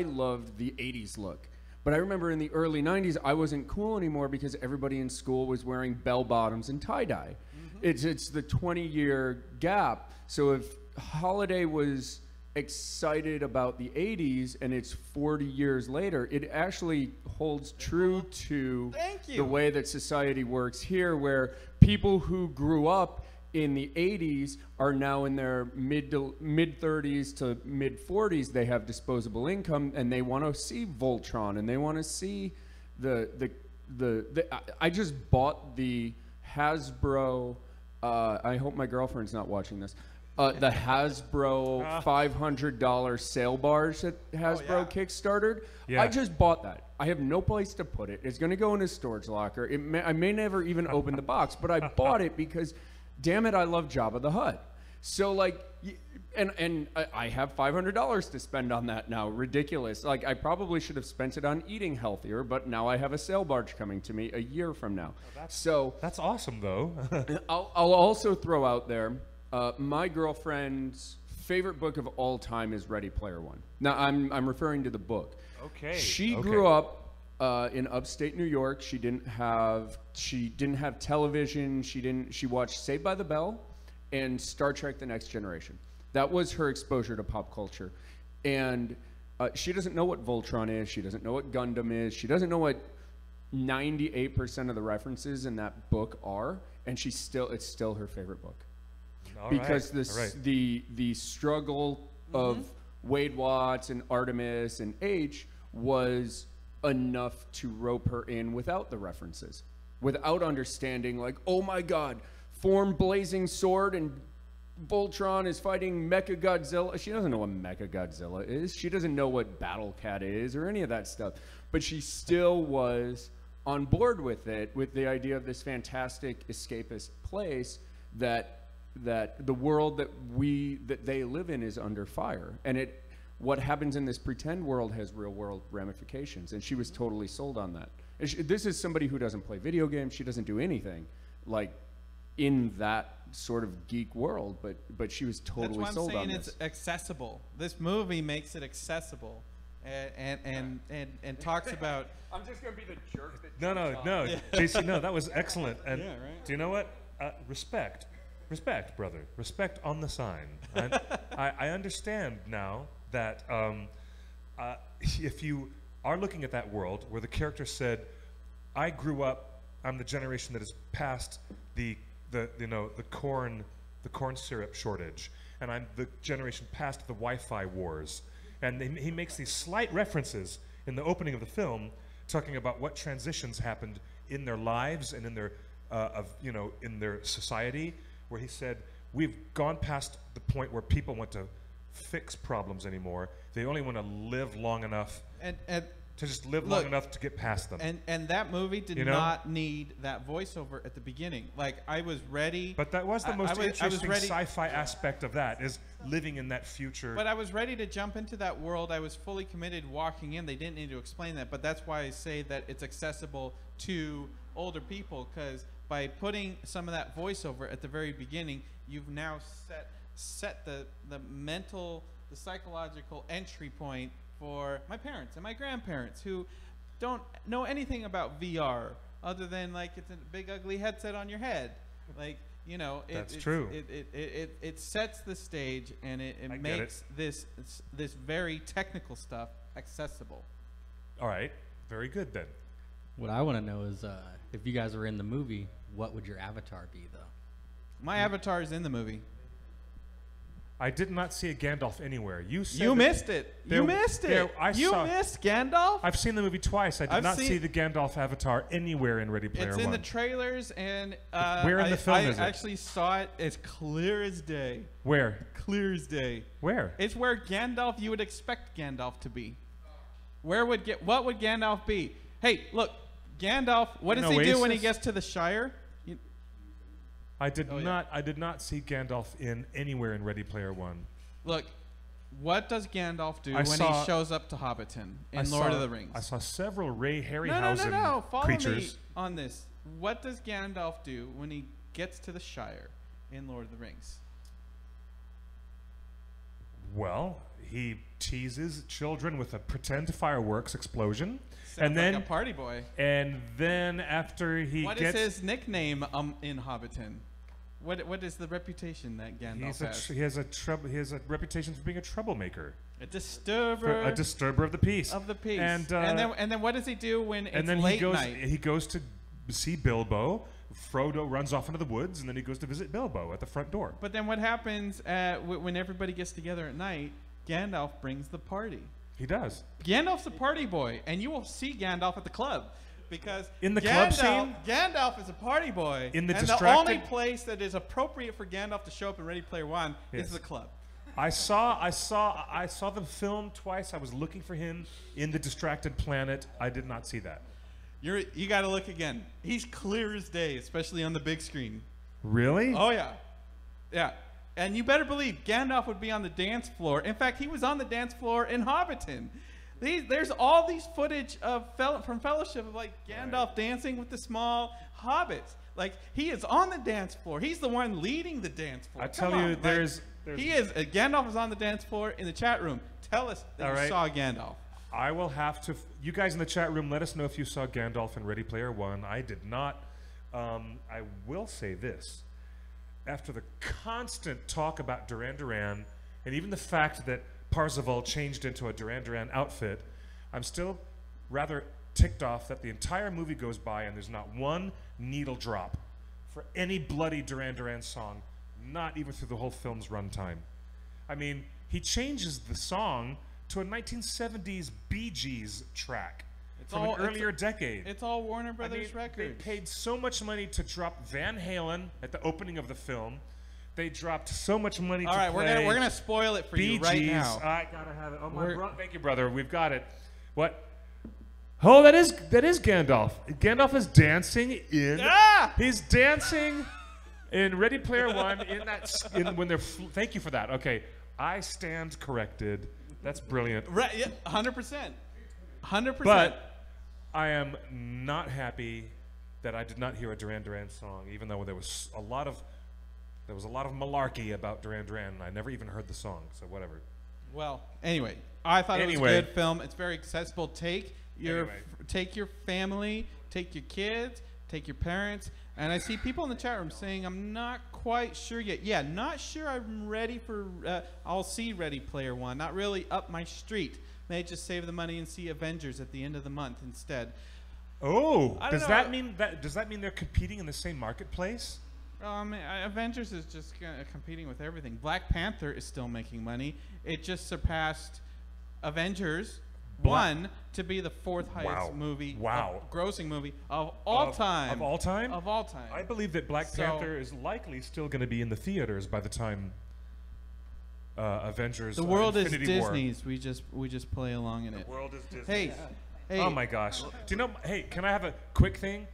loved the 80s look. But I remember in the early 90s, I wasn't cool anymore because everybody in school was wearing bell bottoms and tie-dye. It's the 20-year gap. So if Holiday was excited about the 80s and it's 40 years later, it actually holds true to the way that society works here, where people who grew up in the 80s are now in their mid 30s to mid 40s. They have disposable income and they want to see Voltron and they want to see I just bought the Hasbro. I hope my girlfriend's not watching this. The Hasbro $500 sail barge that Hasbro kickstarted. Yeah. I just bought that. I have no place to put it. It's going to go in a storage locker. I may never even open the box, but I bought it because, damn it, I love Jabba the Hutt. So like, and I have $500 to spend on that now. Ridiculous. Like, I probably should have spent it on eating healthier, but now I have a sail barge coming to me a year from now. That's awesome, though. I'll also throw out there, my girlfriend's favorite book of all time is Ready Player One. Now, I'm referring to the book. Okay. She grew up in upstate New York. She didn't have television. She watched Saved by the Bell and Star Trek: The Next Generation. That was her exposure to pop culture. And she doesn't know what Voltron is. She doesn't know what Gundam is. She doesn't know what 98% of the references in that book are. And it's still her favorite book. Because the struggle of Wade Watts and Artemis and H was enough to rope her in without the references. without understanding, like, oh my God, form blazing sword and Voltron is fighting Mechagodzilla. She doesn't know what Mechagodzilla is. She doesn't know what Battle Cat is or any of that stuff. But she still was on board with it, with the idea of this fantastic escapist place that the world that they live in is under fire. And what happens in this pretend world has real world ramifications. And she was totally sold on that. And this is somebody who doesn't play video games. She doesn't do anything like in that sort of geek world, but she was totally sold on this. That's why I'm saying it's accessible. This movie makes it accessible, and talks about. I'm just gonna be the jerk that. No, Yeah. JC, no, that was excellent. And Yeah, right. do you know what? Respect, brother, respect on the sign. I understand now that if you are looking at that world where the character said, "I grew up, I'm the generation that has passed the corn syrup shortage, and I'm the generation past the Wi-Fi wars," and he makes these slight references in the opening of the film, talking about what transitions happened in their lives and in their in their society, where he said, "We've gone past the point where people want to fix problems anymore. They only want to live long enough to just live long enough to get past them." And that movie did not need that voiceover at the beginning. Like, I was ready. But that was the most I was interesting ready, sci-fi aspect of that, is living in that future. But I was ready to jump into that world. I was fully committed walking in. They didn't need to explain that. But that's why I say that it's accessible to older people, because by putting some of that voiceover at the very beginning, you've now set the mental, the psychological entry point for my parents and my grandparents who don't know anything about VR other than, like, it's a big ugly headset on your head. Like, That's true. It sets the stage, and it makes this very technical stuff accessible. All right, very good then. What I want to know is, if you guys were in the movie, what would your avatar be, though? My avatar is in the movie. I did not see a Gandalf anywhere. You said You missed it. You missed it. You saw- missed Gandalf. I've seen the movie twice. I did I've not seen- see the Gandalf avatar anywhere in Ready Player It's One. in the trailers, and Where in the film is it? I actually saw it as clear as day. Where? Clear as day. Where? It's where Gandalf, you would expect Gandalf to be. What would Gandalf be? Hey, look, Gandalf, what does he do when he Oasis? gets to the Shire? I did not see Gandalf in anywhere in Ready Player One. Look, what does Gandalf do I when saw- he shows up to Hobbiton in I Lord saw- of the Rings? I saw several Ray No, Harryhausen follow creatures. me on this. What does Gandalf do when he gets to the Shire in Lord of the Rings? Well, he teases children with a pretend fireworks explosion, Sounds and then like a party boy. and then after he What is gets his nickname in Hobbiton? What is the reputation that Gandalf has? he has a reputation for being a troublemaker, A disturber. a disturber of the peace. of the peace. And then what does he do when it's and then late he goes night? he goes to see Bilbo. Frodo runs off into the woods, and then he goes to visit Bilbo at the front door. But then what happens when everybody gets together at night? Gandalf brings the party. He does. Gandalf's a party boy, and you will see Gandalf at the club. Because In the club scene? Gandalf is a party boy. In the and distracted- the only place that is appropriate for Gandalf to show up in Ready Player One Yes. is the club. I saw the film twice. I was looking for him in the distracted planet. I did not see that. You got to look again. He's clear as day, especially on the big screen. Really? Oh yeah, yeah. And you better believe Gandalf would be on the dance floor. In fact, he was on the dance floor in Hobbiton. There's all these footage from Fellowship of, like, Gandalf dancing with the small hobbits. Like, he is on the dance floor. He's the one leading the dance floor. I tell Come you, on, like, there's he is. Gandalf is on the dance floor in the chat room. Tell us that All you right. saw Gandalf. I will have to. You guys in the chat room, let us know if you saw Gandalf in Ready Player One. I did not. I will say this: after the constant talk about Duran Duran, and even the fact that Parzival changed into a Duran Duran outfit, I'm still rather ticked off that the entire movie goes by and there's not one needle drop for any bloody Duran Duran song, not even through the whole film's runtime. I mean, he changes the song to a 1970s Bee Gees track. from an earlier decade. It's all Warner I Brothers mean, Records. they paid so much money to drop Van Halen at the opening of the film. They dropped so much money All to right, play we're gonna spoil it for Bee you right Gees. now. I gotta have it. Oh my, We're- thank you, brother. We've got it. What? Oh, that is Gandalf. Gandalf is dancing in. Ah! He's dancing in Ready Player One. When they're. Thank you for that. Okay, I stand corrected. That's brilliant. Right, yeah, 100%. 100%. But I am not happy that I did not hear a Duran Duran song, even though there was a lot of malarkey about Duran Duran, and I never even heard the song. So whatever. Well, anyway, I thought it was a good film. It's very accessible. Take your family, take your kids, take your parents. And I see people in the chat room saying, I'm not quite sure yet. Yeah, not sure I'm ready for, I'll see Ready Player One. Not really up my street. May just save the money and see Avengers at the end of the month instead. Oh, does that mean they're competing in the same marketplace? Avengers is just competing with everything. Black Panther is still making money. It just surpassed Avengers 1 to be the 4th highest movie, grossing movie of all time. Of all time? Of all time. I believe that Black Panther is likely still going to be in the theaters by the time Avengers. The world is Infinity War. Disney's. We just play along in it. The world is Disney. Hey. Oh my gosh. Do you know? Hey, can I have a quick thing?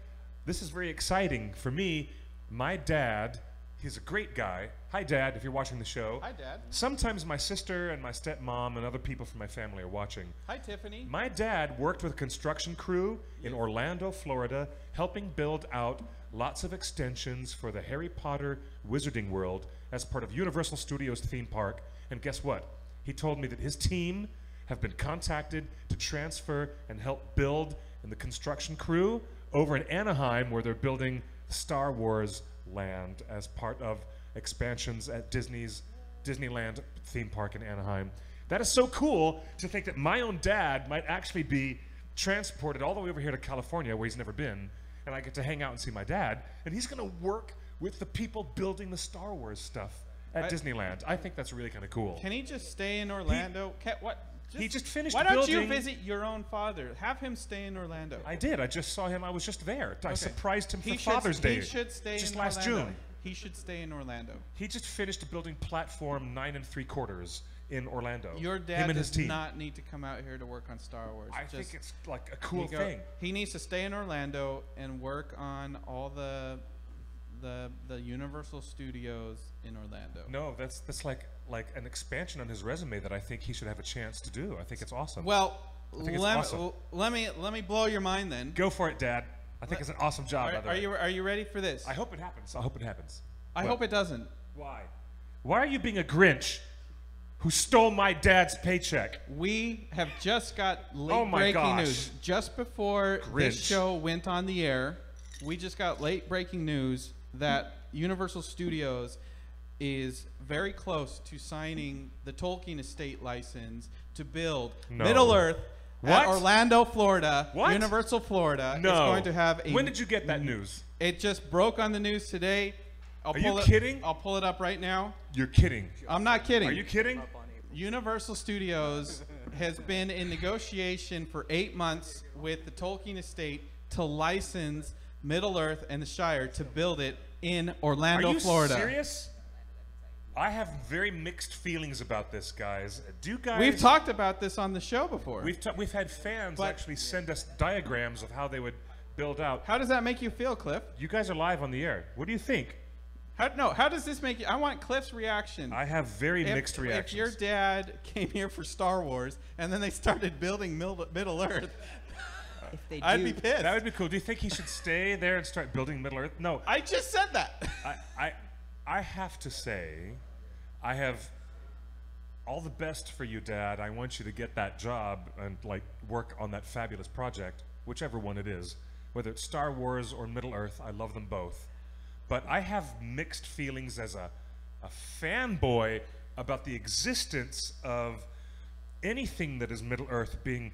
This is very exciting for me. My dad, he's a great guy. Hi, Dad, if you're watching the show. Hi, Dad. Sometimes my sister and my stepmom and other people from my family are watching. Hi, Tiffany. My dad worked with a construction crew in Orlando, Florida, helping build out lots of extensions for the Harry Potter Wizarding World as part of Universal Studios theme park. And guess what? He told me that his team have been contacted to transfer and help build in the construction crew over in Anaheim, where they're building Star Wars Land as part of expansions at Disneyland theme park in Anaheim. That is so cool to think that my own dad might actually be transported all the way over here to California, where he's never been, and I get to hang out and see my dad, and he's going to work with the people building the Star Wars stuff at Disneyland. I think that's really kind of cool. Can he just stay in Orlando? He just finished Why don't you building- visit your own father? Have him stay in Orlando. I did. I just saw him. I was just there. I Okay. surprised him for He Father's Day. He should stay just in last Orlando. June. He should stay in Orlando. He just finished building platform 9 3/4 in Orlando. Your him dad and his does team. not need to come out here to work on Star Wars. I think it's like a cool He thing. He needs to stay in Orlando and work on all the Universal Studios in Orlando. No, that's like an expansion on his resume that I think he should have a chance to do. I think it's awesome. Well, I think it's awesome. let me blow your mind then. Go for it, Dad. I think it's an awesome job. by the way. Are you ready for this? I hope it happens. I hope it happens. I What? hope it doesn't. Why? Why are you being a Grinch who stole my dad's paycheck? We have just got Oh my late breaking gosh. news. Just before this Grinch. show went on the air, we just got late breaking news that Universal Studios is very close to signing the Tolkien estate license to build No. Middle Earth What? at Orlando, Florida. What? Universal Florida No. is going to have a. When did you get that news? It just broke on the news today. Are you kidding? I'll pull it up right now. You're kidding. I'm not kidding. Are you kidding? Universal Studios has been in negotiation for 8 months with the Tolkien estate to license Middle Earth and the Shire to build it in Orlando, Are you Florida. serious? I have very mixed feelings about this, guys. Do you guys? We've talked about this on the show before. We've had fans But- actually send us diagrams of how they would build out. How does that make you feel, Cliff? You guys are live on the air. What do you think? How does this make you? I want Cliff's reaction. I have very mixed reactions. If your dad came here for Star Wars and then they started building Middle Earth, If they I'd do, be pissed. That would be cool. Do you think he should stay there and start building Middle Earth? No. I just said that. I have to say, I have all the best for you, Dad. I want you to get that job and like work on that fabulous project, whichever one it is. Whether it's Star Wars or Middle Earth, I love them both. But I have mixed feelings as a fanboy about the existence of anything that is Middle Earth being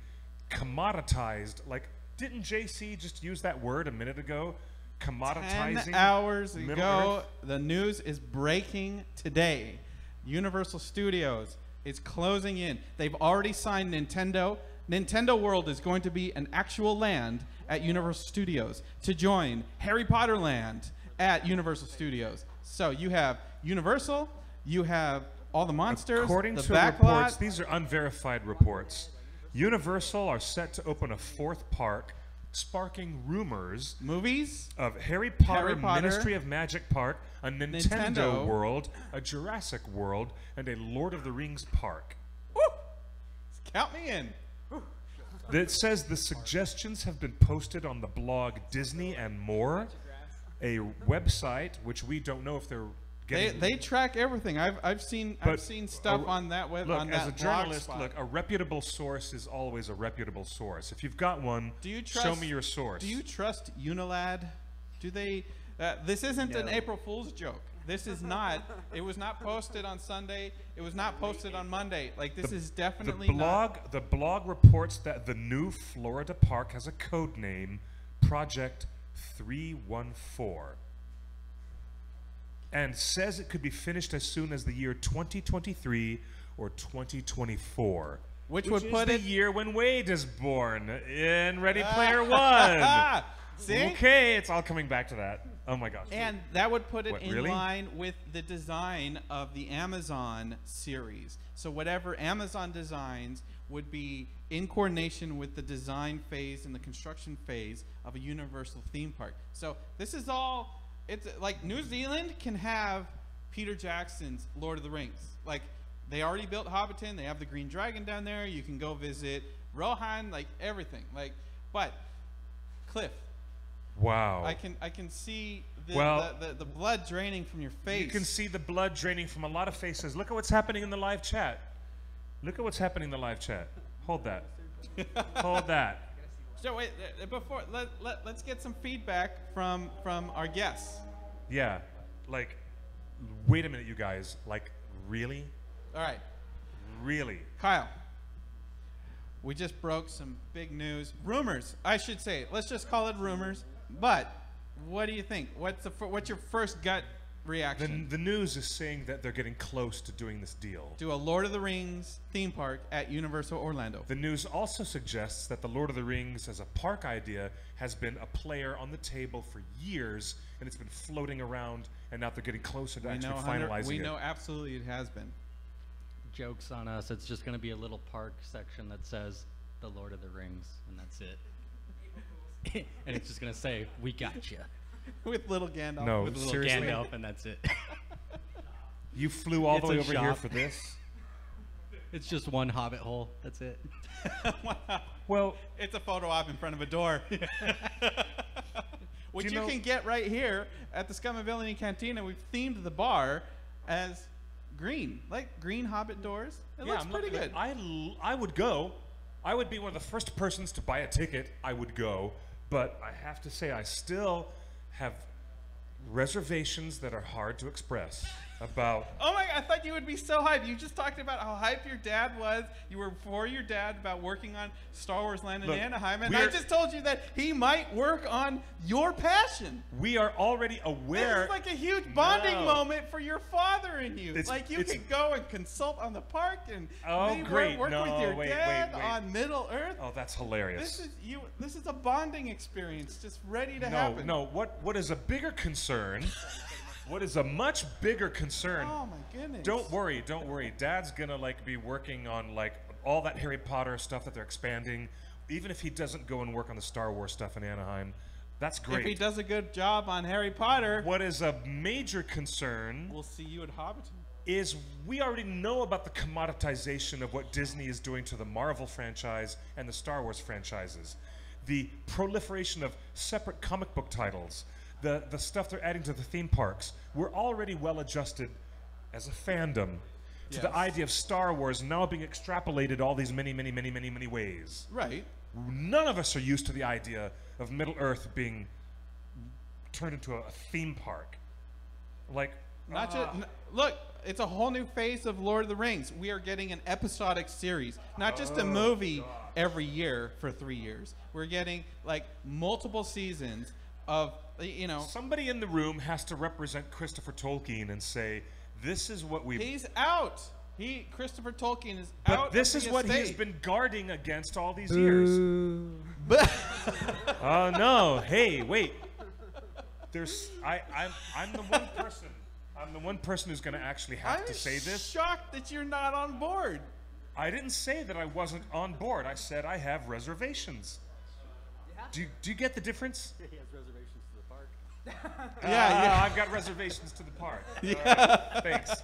commoditized. Like, didn't JC just use that word a minute ago? Commoditizing 10 hours Middle ago, Earth? the news is breaking today. Universal Studios is closing in. They've already signed Nintendo. Nintendo World is going to be an actual land at Universal Studios to join Harry Potter Land at Universal Studios. So you have Universal, you have all the monsters, According the to back reports, lot. these are unverified reports. Universal are set to open a 4th park, sparking rumors Movies, of Harry Potter, Harry Potter, Ministry of Magic Park, a Nintendo Nintendo World, a Jurassic World, and a Lord of the Rings park. Woo! Count me in. It says the suggestions have been posted on the blog Disney and More, a website which we don't know if they're getting. They track everything. I've seen stuff on that web. Look, on as that a blog journalist, spot. look, a reputable source is always a reputable source. If you've got one, Do you trust, show me your source. Do you trust Unilad? Do they? This isn't an No. April Fool's joke. This is not. It was not posted on Sunday. It was not posted on Monday. Like this is definitely not. The blog reports that the new Florida park has a code name, Project 314, and says it could be finished as soon as the year 2023 or 2024. Which would is put the it- year when Wade is born in Ready Player One. See? Okay, it's all coming back to that. Oh my gosh. And that would put it What, in really? line with the design of the Amazon series. So whatever Amazon designs would be in coordination with the design phase and the construction phase of a Universal theme park. So this is all, it's like New Zealand can have Peter Jackson's Lord of the Rings. Like they already built Hobbiton, they have the Green Dragon down there, you can go visit Rohan, like everything. Like, but Cliff, Wow. I can see the, Well- the blood draining from your face. You can see the blood draining from a lot of faces. Look at what's happening in the live chat. Look at what's happening in the live chat. Hold that. Hold that. So wait, before let's get some feedback from our guests. Yeah. Like, wait a minute, you guys. Like, really? All right, Really? Kyle. We just broke some big news, rumors. I should say. Let's just call it rumors. But what do you think? What's your first gut reaction? The news is saying that they're getting close to doing this deal. Do a Lord of the Rings theme park at Universal Orlando. The news also suggests that the Lord of the Rings as a park idea has been a player on the table for years, and it's been floating around, and now they're getting closer to actually finalizing we it. know absolutely it has been. Jokes on us. It's just going to be a little park section that says the Lord of the Rings, and that's it. And it's just going to say, "We got you." With little Gandalf. No, With a little seriously? Gandalf, and that's it. You flew all It's the way a over here shop. for this? It's just one hobbit hole. That's it. Well, It's a photo op in front of a door. Which Do you you know- can get right here at the Scum Villiany Cantina. We've themed the bar as green, like green hobbit doors. It looks pretty good. I would go. I would be one of the first persons to buy a ticket. I would go. But I have to say, I still have reservations that are hard to express about. Oh my! I thought you would be so hyped. You just talked about how hyped your dad was. You were for your dad about working on Star Wars Land in Look, Anaheim, and I we're- just told you that he might work on your passion. We are already This aware. is like a huge bonding No. moment for your father and you. It's- Like you it's- could go and consult on the park and Oh, maybe great. work No, with your wait, dad wait. on Middle Earth. Oh, that's hilarious. This is a bonding experience, just ready to No, happen. no. What is a bigger concern? What is a much bigger concern? Oh my goodness. Don't worry. Dad's gonna be working on all that Harry Potter stuff that they're expanding. Even if he doesn't go and work on the Star Wars stuff in Anaheim, that's great. If he does a good job on Harry Potter, What is a major concern we'll see you at Hobbiton. is we already know about the commoditization of what Disney is doing to the Marvel franchise and the Star Wars franchises. The proliferation of separate comic book titles, the stuff they're adding to the theme parks. We're already well adjusted as a fandom to the Yes. idea of Star Wars now being extrapolated all these many ways. Right. None of us are used to the idea of Middle Earth being turned into a theme park. Not just look, it's a whole new phase of Lord of the Rings. We are getting an episodic series, not just a movie every year for 3 years. We're getting multiple seasons of Somebody in the room has to represent Christopher Tolkien and say, this is what we've... he's out. Christopher Tolkien is But out this of is the what estate. he's been guarding against all these years. But Oh no! Hey, wait. I'm the one person. I'm the one person who's going to actually have I'm to say this. shocked that you're not on board. I didn't say that I wasn't on board. I said I have reservations. Do you get the difference? He has reservations to the park. Yeah. I've got reservations to the park. Yeah. All right, thanks.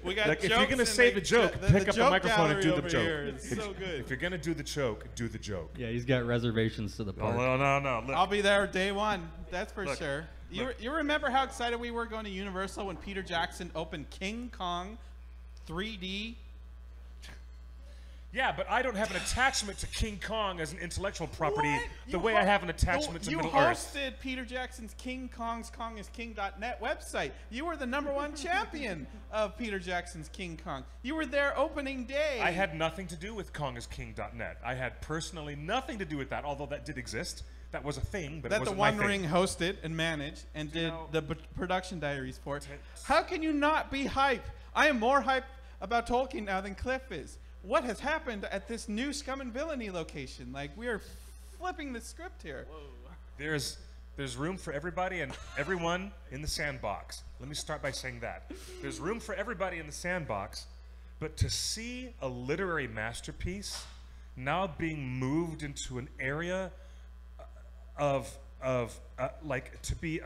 We got Like, if you're jokes gonna in say the joke, pick up the joke microphone and do gallery the over joke. here is so good. If you're gonna do the joke, do the joke. Yeah, he's got reservations to the park. No. Look, I'll be there day one. That's for Look, sure. You remember how excited we were going to Universal when Peter Jackson opened King Kong 3D? yeah, but I don't have an attachment to King Kong as an intellectual property What? the You way I have an attachment to you Middle Earth. hosted Peter Jackson's King Kong's KongIsKing.net website. You were the #1 champion of Peter Jackson's King Kong. You were there opening day. I had nothing to do with KongIsKing.net. I had personally nothing to do with that, although that did exist. That was a thing, but it that wasn't my thing. TheOneRing hosted and managed and did know- the production diaries for it. How can you not be hype? I am more hype about Tolkien now than Cliff is. What has happened at this new Scum and Villainy location? Like, we are flipping the script here. There's room for everybody and everyone in the sandbox. Let me start by saying that. There's room for everybody in the sandbox, but to see a literary masterpiece now being moved into an area of like to be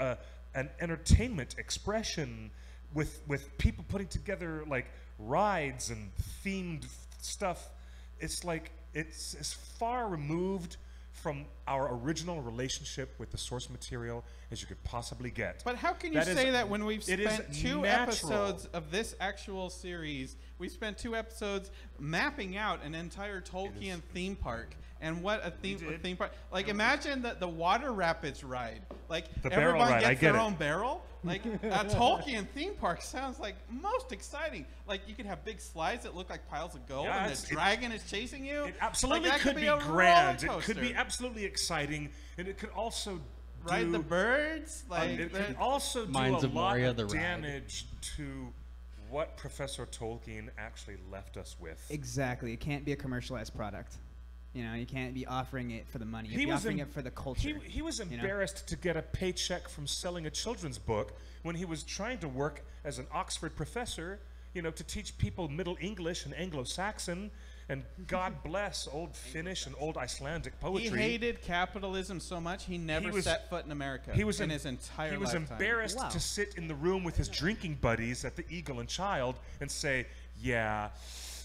an entertainment expression with people putting together like rides and themed stuff, it's like it's as far removed from our original relationship with the source material as you could possibly get. But how can you That is- say that when we've it is spent 2 natural. episodes of this actual series? We spent 2 episodes mapping out an entire Tolkien theme park. And what a theme park. Like, imagine the water rapids ride. Like, The barrel everyone ride, I gets get their it. own barrel. Like, a Tolkien theme park sounds like most exciting. Like, you could have big slides that look like piles of gold, Yeah, and it's- the dragon is chasing you. It absolutely Like, that could be a grand. roller It could be coaster. absolutely exciting, and it could also Ride the do birds. Like, it the- could also do Minds a of lot Moria, of the ride. damage to what Professor Tolkien actually left us with. Exactly. It can't be a commercialized product. You know, you can't be offering it for the money. You have to be offering it for the culture. He was you know? embarrassed to get a paycheck from selling a children's book when he was trying to work as an Oxford professor, you know, to teach people Middle English and Anglo-Saxon, and God bless old Finnish and old Icelandic poetry. He hated capitalism so much he never was- set foot in America He was in em- his entire He was lifetime. embarrassed Wow. to sit in the room with his drinking buddies at the Eagle and Child and say, "Yeah,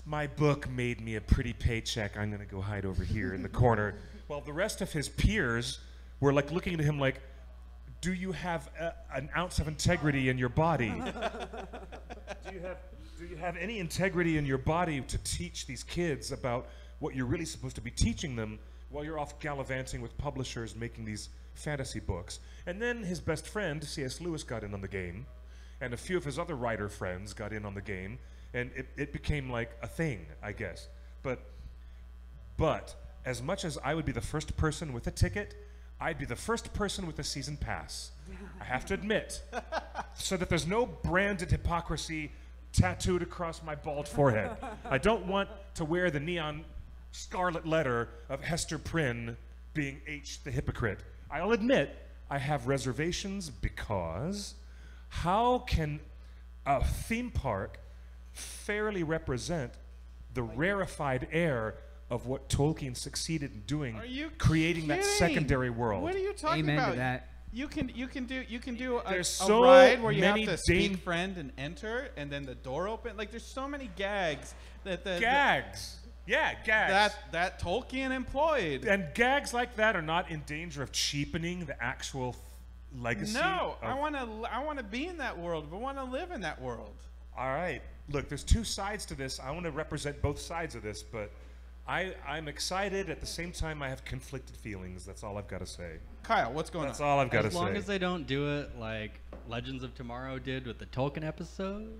my book made me a pretty paycheck. I'm going to go hide over here in the corner." While the rest of his peers were like looking at him like, "Do you have an ounce of integrity in your body? Do you have any integrity in your body to teach these kids about what you're really supposed to be teaching them while you're off gallivanting with publishers making these fantasy books?" And then his best friend, C.S. Lewis, got in on the game, and a few of his other writer friends got in on the game, and it became like a thing, I guess. But as much as I would be the first person with a ticket, I'd be the first person with a season pass. I have to admit, so that there's no branded hypocrisy tattooed across my bald forehead. I don't want to wear the neon scarlet letter of Hester Prynne being H the hypocrite. I'll admit I have reservations because how can a theme park fairly represent the rarefied air of what Tolkien succeeded in doing, Are you creating that kidding? secondary world? What are you talking Amen to about? that. You can do a There's a so ride where you have many to speak friend and enter, and then the door open. Like, there's so many gags that Gags. Yeah, gags. that Tolkien employed. And gags like that are not in danger of cheapening the actual legacy. No, of- I want to be in that world. I want to live in that world. All right. Look, there's 2 sides to this. I want to represent both sides of this, but I'm excited. At the same time, I have conflicted feelings. That's all I've got to say. Kyle, what's going That's on? all I've got to As say. long as they don't do it like Legends of Tomorrow did with the Tolkien episode.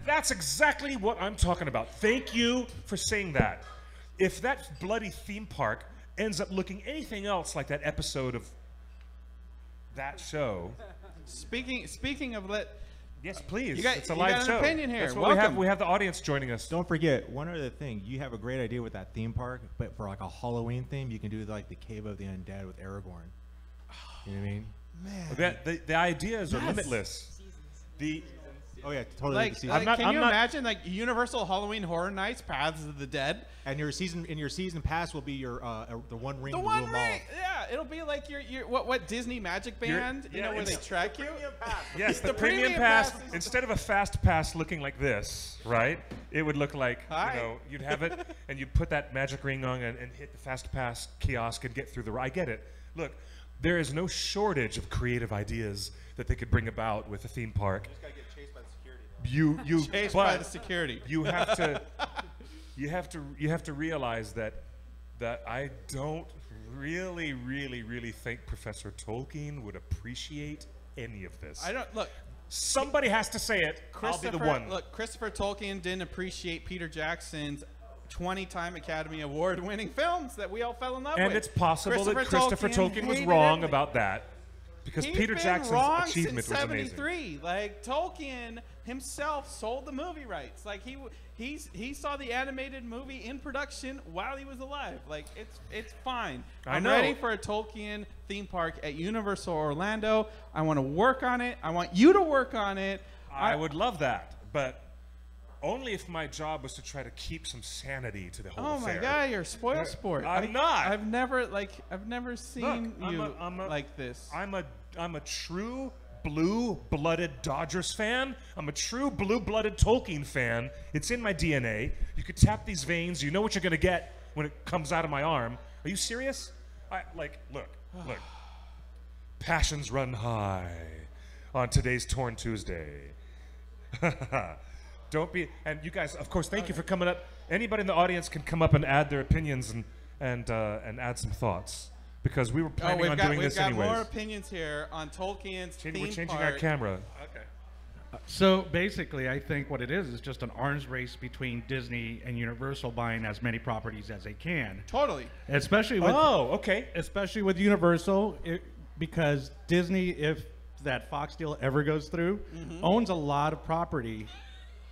That's exactly what I'm talking about. Thank you for saying that. If that bloody theme park ends up looking anything else like that episode of that show, Speaking of Yes, please. It's a you live got an show. opinion here. That's what we have. Welcome. We have the audience joining us. Don't forget one other thing. You have a great idea with that theme park, but for like a Halloween theme, you can do like the Cave of the Undead with Aragorn. You know what I mean? Man. The ideas are Yes. limitless. Oh yeah, totally. Like, the season. like, can I'm you not- imagine like Universal Halloween Horror Nights, Paths of the Dead? and your season pass will be your the one ring. The to One rule 'em all. Ring, yeah, it'll be like your what Disney Magic Band, yeah, where they it's- track you. Yes, the The premium premium pass, pass is- instead of a fast pass looking like this, right? It would look like, Hi. you'd have it and you'd put that magic ring on and hit the fast pass kiosk and get through the. I get it. Look, there is no shortage of creative ideas that they could bring about with a theme park. You just gotta get chased by the security. You Chased but by the security. you have to realize that I don't really think Professor Tolkien would appreciate any of this. I don't look. Somebody has to say it. I'll be the one. Look, Christopher Tolkien didn't appreciate Peter Jackson's 20-time Academy Award-winning films that we all fell in love with. And it's possible that Christopher Tolkien was hated wrong it. about that, because He's Peter been Jackson's wrong achievement since was amazing. 73. Like Tolkien himself sold the movie rights. Like he saw the animated movie in production while he was alive. Like it's fine. I'm know. ready for a Tolkien theme park at Universal Orlando. I want to work on it. I want you to work on it. I would love that, but only if my job was to try to keep some sanity to the whole Oh affair. my God, you're a spoil sport. I'm not. I've never seen Look, you I'm a- like this. I'm a true blue-blooded Dodgers fan. I'm a true blue-blooded Tolkien fan. It's in my DNA. You could tap these veins. You know what you're gonna get when it comes out of my arm. Are you serious? Look. Passions run high on today's Torn Tuesday. Don't be. And you guys, of course, thank you for coming up. Anybody in the audience can come up and add their opinions and add some thoughts, because we were planning on doing this anyways. We've got more opinions here on Tolkien's theme We're changing park. our camera. So basically, I think what it is just an arms race between Disney and Universal buying as many properties as they can. Totally. Especially with Okay. especially with Universal, because Disney, if that Fox deal ever goes through, owns a lot of property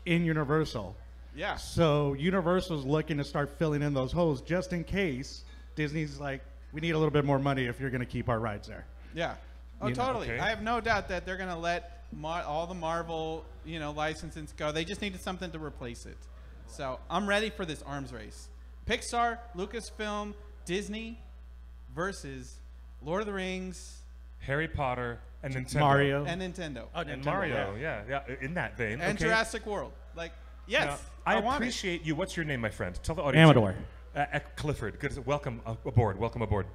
in Universal. Yeah. So Universal's looking to start filling in those holes just in case Disney's like, we need a little bit more money if you're going to keep our rides there. Yeah. Oh, You know, totally. okay. I have no doubt that they're going to let all the Marvel, licenses go. They just needed something to replace it. So I'm ready for this arms race. Pixar, Lucasfilm, Disney versus Lord of the Rings Harry Potter and Nintendo. Mario. and Nintendo. And Mario, yeah. In that vein. And okay. Jurassic World. Like, yes. Now, I want it. appreciate you. What's your name, my friend? Tell the audience. Amador. Clifford. Good. Welcome aboard. Welcome aboard.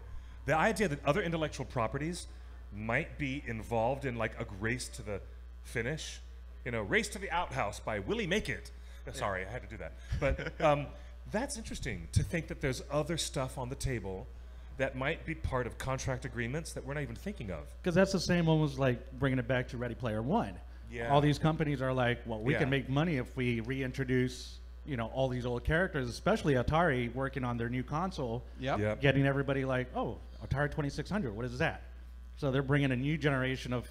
The idea that other intellectual properties might be involved in like a race to the finish, Race to the Outhouse by Willie Make It. Sorry, I had to do that. But that's interesting to think that there's other stuff on the table that might be part of contract agreements that we're not even thinking of. Because that's the same almost like bringing it back to Ready Player One. Yeah. All these companies are like, well, we Yeah. can make money if we reintroduce, all these old characters, especially Atari working on their new console, Yep. getting everybody like, oh, Atari 2600, what is that? So they're bringing a new generation of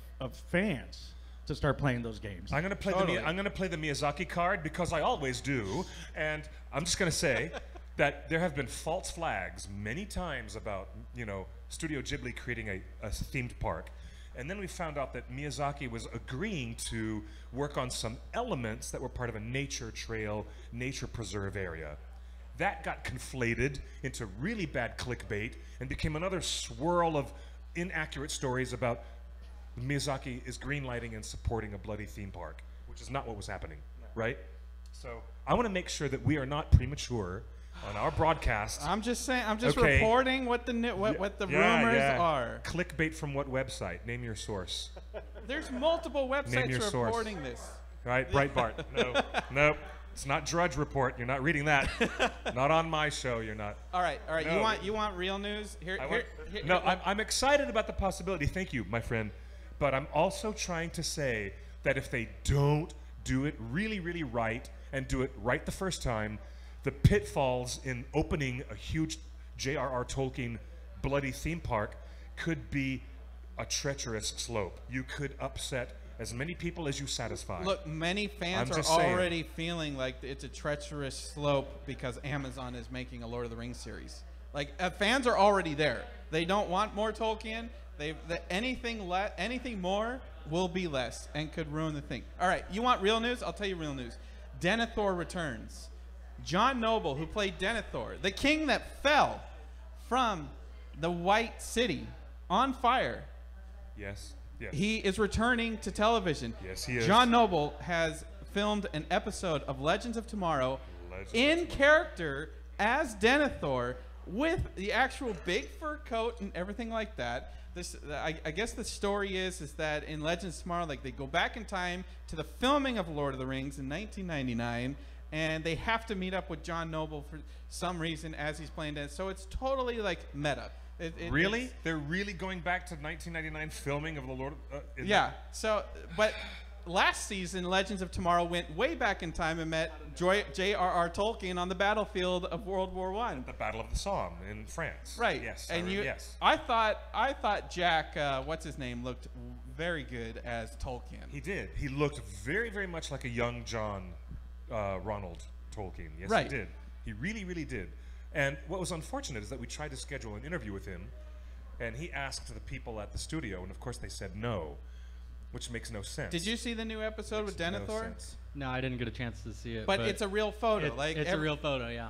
fans to start playing those games. I'm gonna play Totally. I'm gonna play the Miyazaki card because I always do, and I'm just gonna say that there have been false flags many times about Studio Ghibli creating a themed park, and then we found out that Miyazaki was agreeing to work on some elements that were part of a nature trail, nature preserve area. That got conflated into really bad clickbait and became another swirl of inaccurate stories about Miyazaki is greenlighting and supporting a bloody theme park, which is not what was happening, right? So I want to make sure that we are not premature on our broadcast. I'm just saying. I'm just Okay. reporting what the what the rumors are. Clickbait from what website? Name your source. There's multiple Name websites your source. reporting this. Right? Breitbart. No. Nope. It's not Drudge Report. You're not reading that. Not on my show. You're not. All right. No. You want real news? Here. No, I'm excited about the possibility. Thank you, my friend. But I'm also trying to say that if they don't do it really, really right and do it right the first time, the pitfalls in opening a huge J.R.R. Tolkien bloody theme park could be a treacherous slope. You could upset as many people as you satisfy. Look, many fans I'm are just saying. already feeling like it's a treacherous slope because Amazon is making a Lord of the Rings series. Like, fans are already there. They don't want more Tolkien. Anything more will be less and could ruin the thing. All right, you want real news? I'll tell you real news. Denethor Returns. John Noble, who played Denethor, the king that fell from the White City on fire. Yes. Yes. He is returning to television. Yes, he is. John Noble has filmed an episode of Legends of Tomorrow character as Denethor with the actual big fur coat and everything like that. I guess the story is that in Legends of Tomorrow, like, they go back in time to the filming of Lord of the Rings in 1999, and they have to meet up with John Noble for some reason as he's playing Denethor. So it's totally like meta. Really? They're really going back to 1999 filming of the Lord? Yeah. So, but last season, Legends of Tomorrow went way back in time and met J.R.R. Tolkien on the battlefield of World War I. The Battle of the Somme in France. Right. Yes. And yes. I thought Jack, what's his name, looked very good as Tolkien. He did. He looked very, very much like a young John Ronald Tolkien. Yes, Right. he did. He really, really did. And what was unfortunate is that we tried to schedule an interview with him, and he asked the people at the studio, and of course they said no, which makes no sense. Did you see the new episode with Makes no Denethor? sense. No, I didn't get a chance to see it. But it's a real photo. It's a real photo, yeah.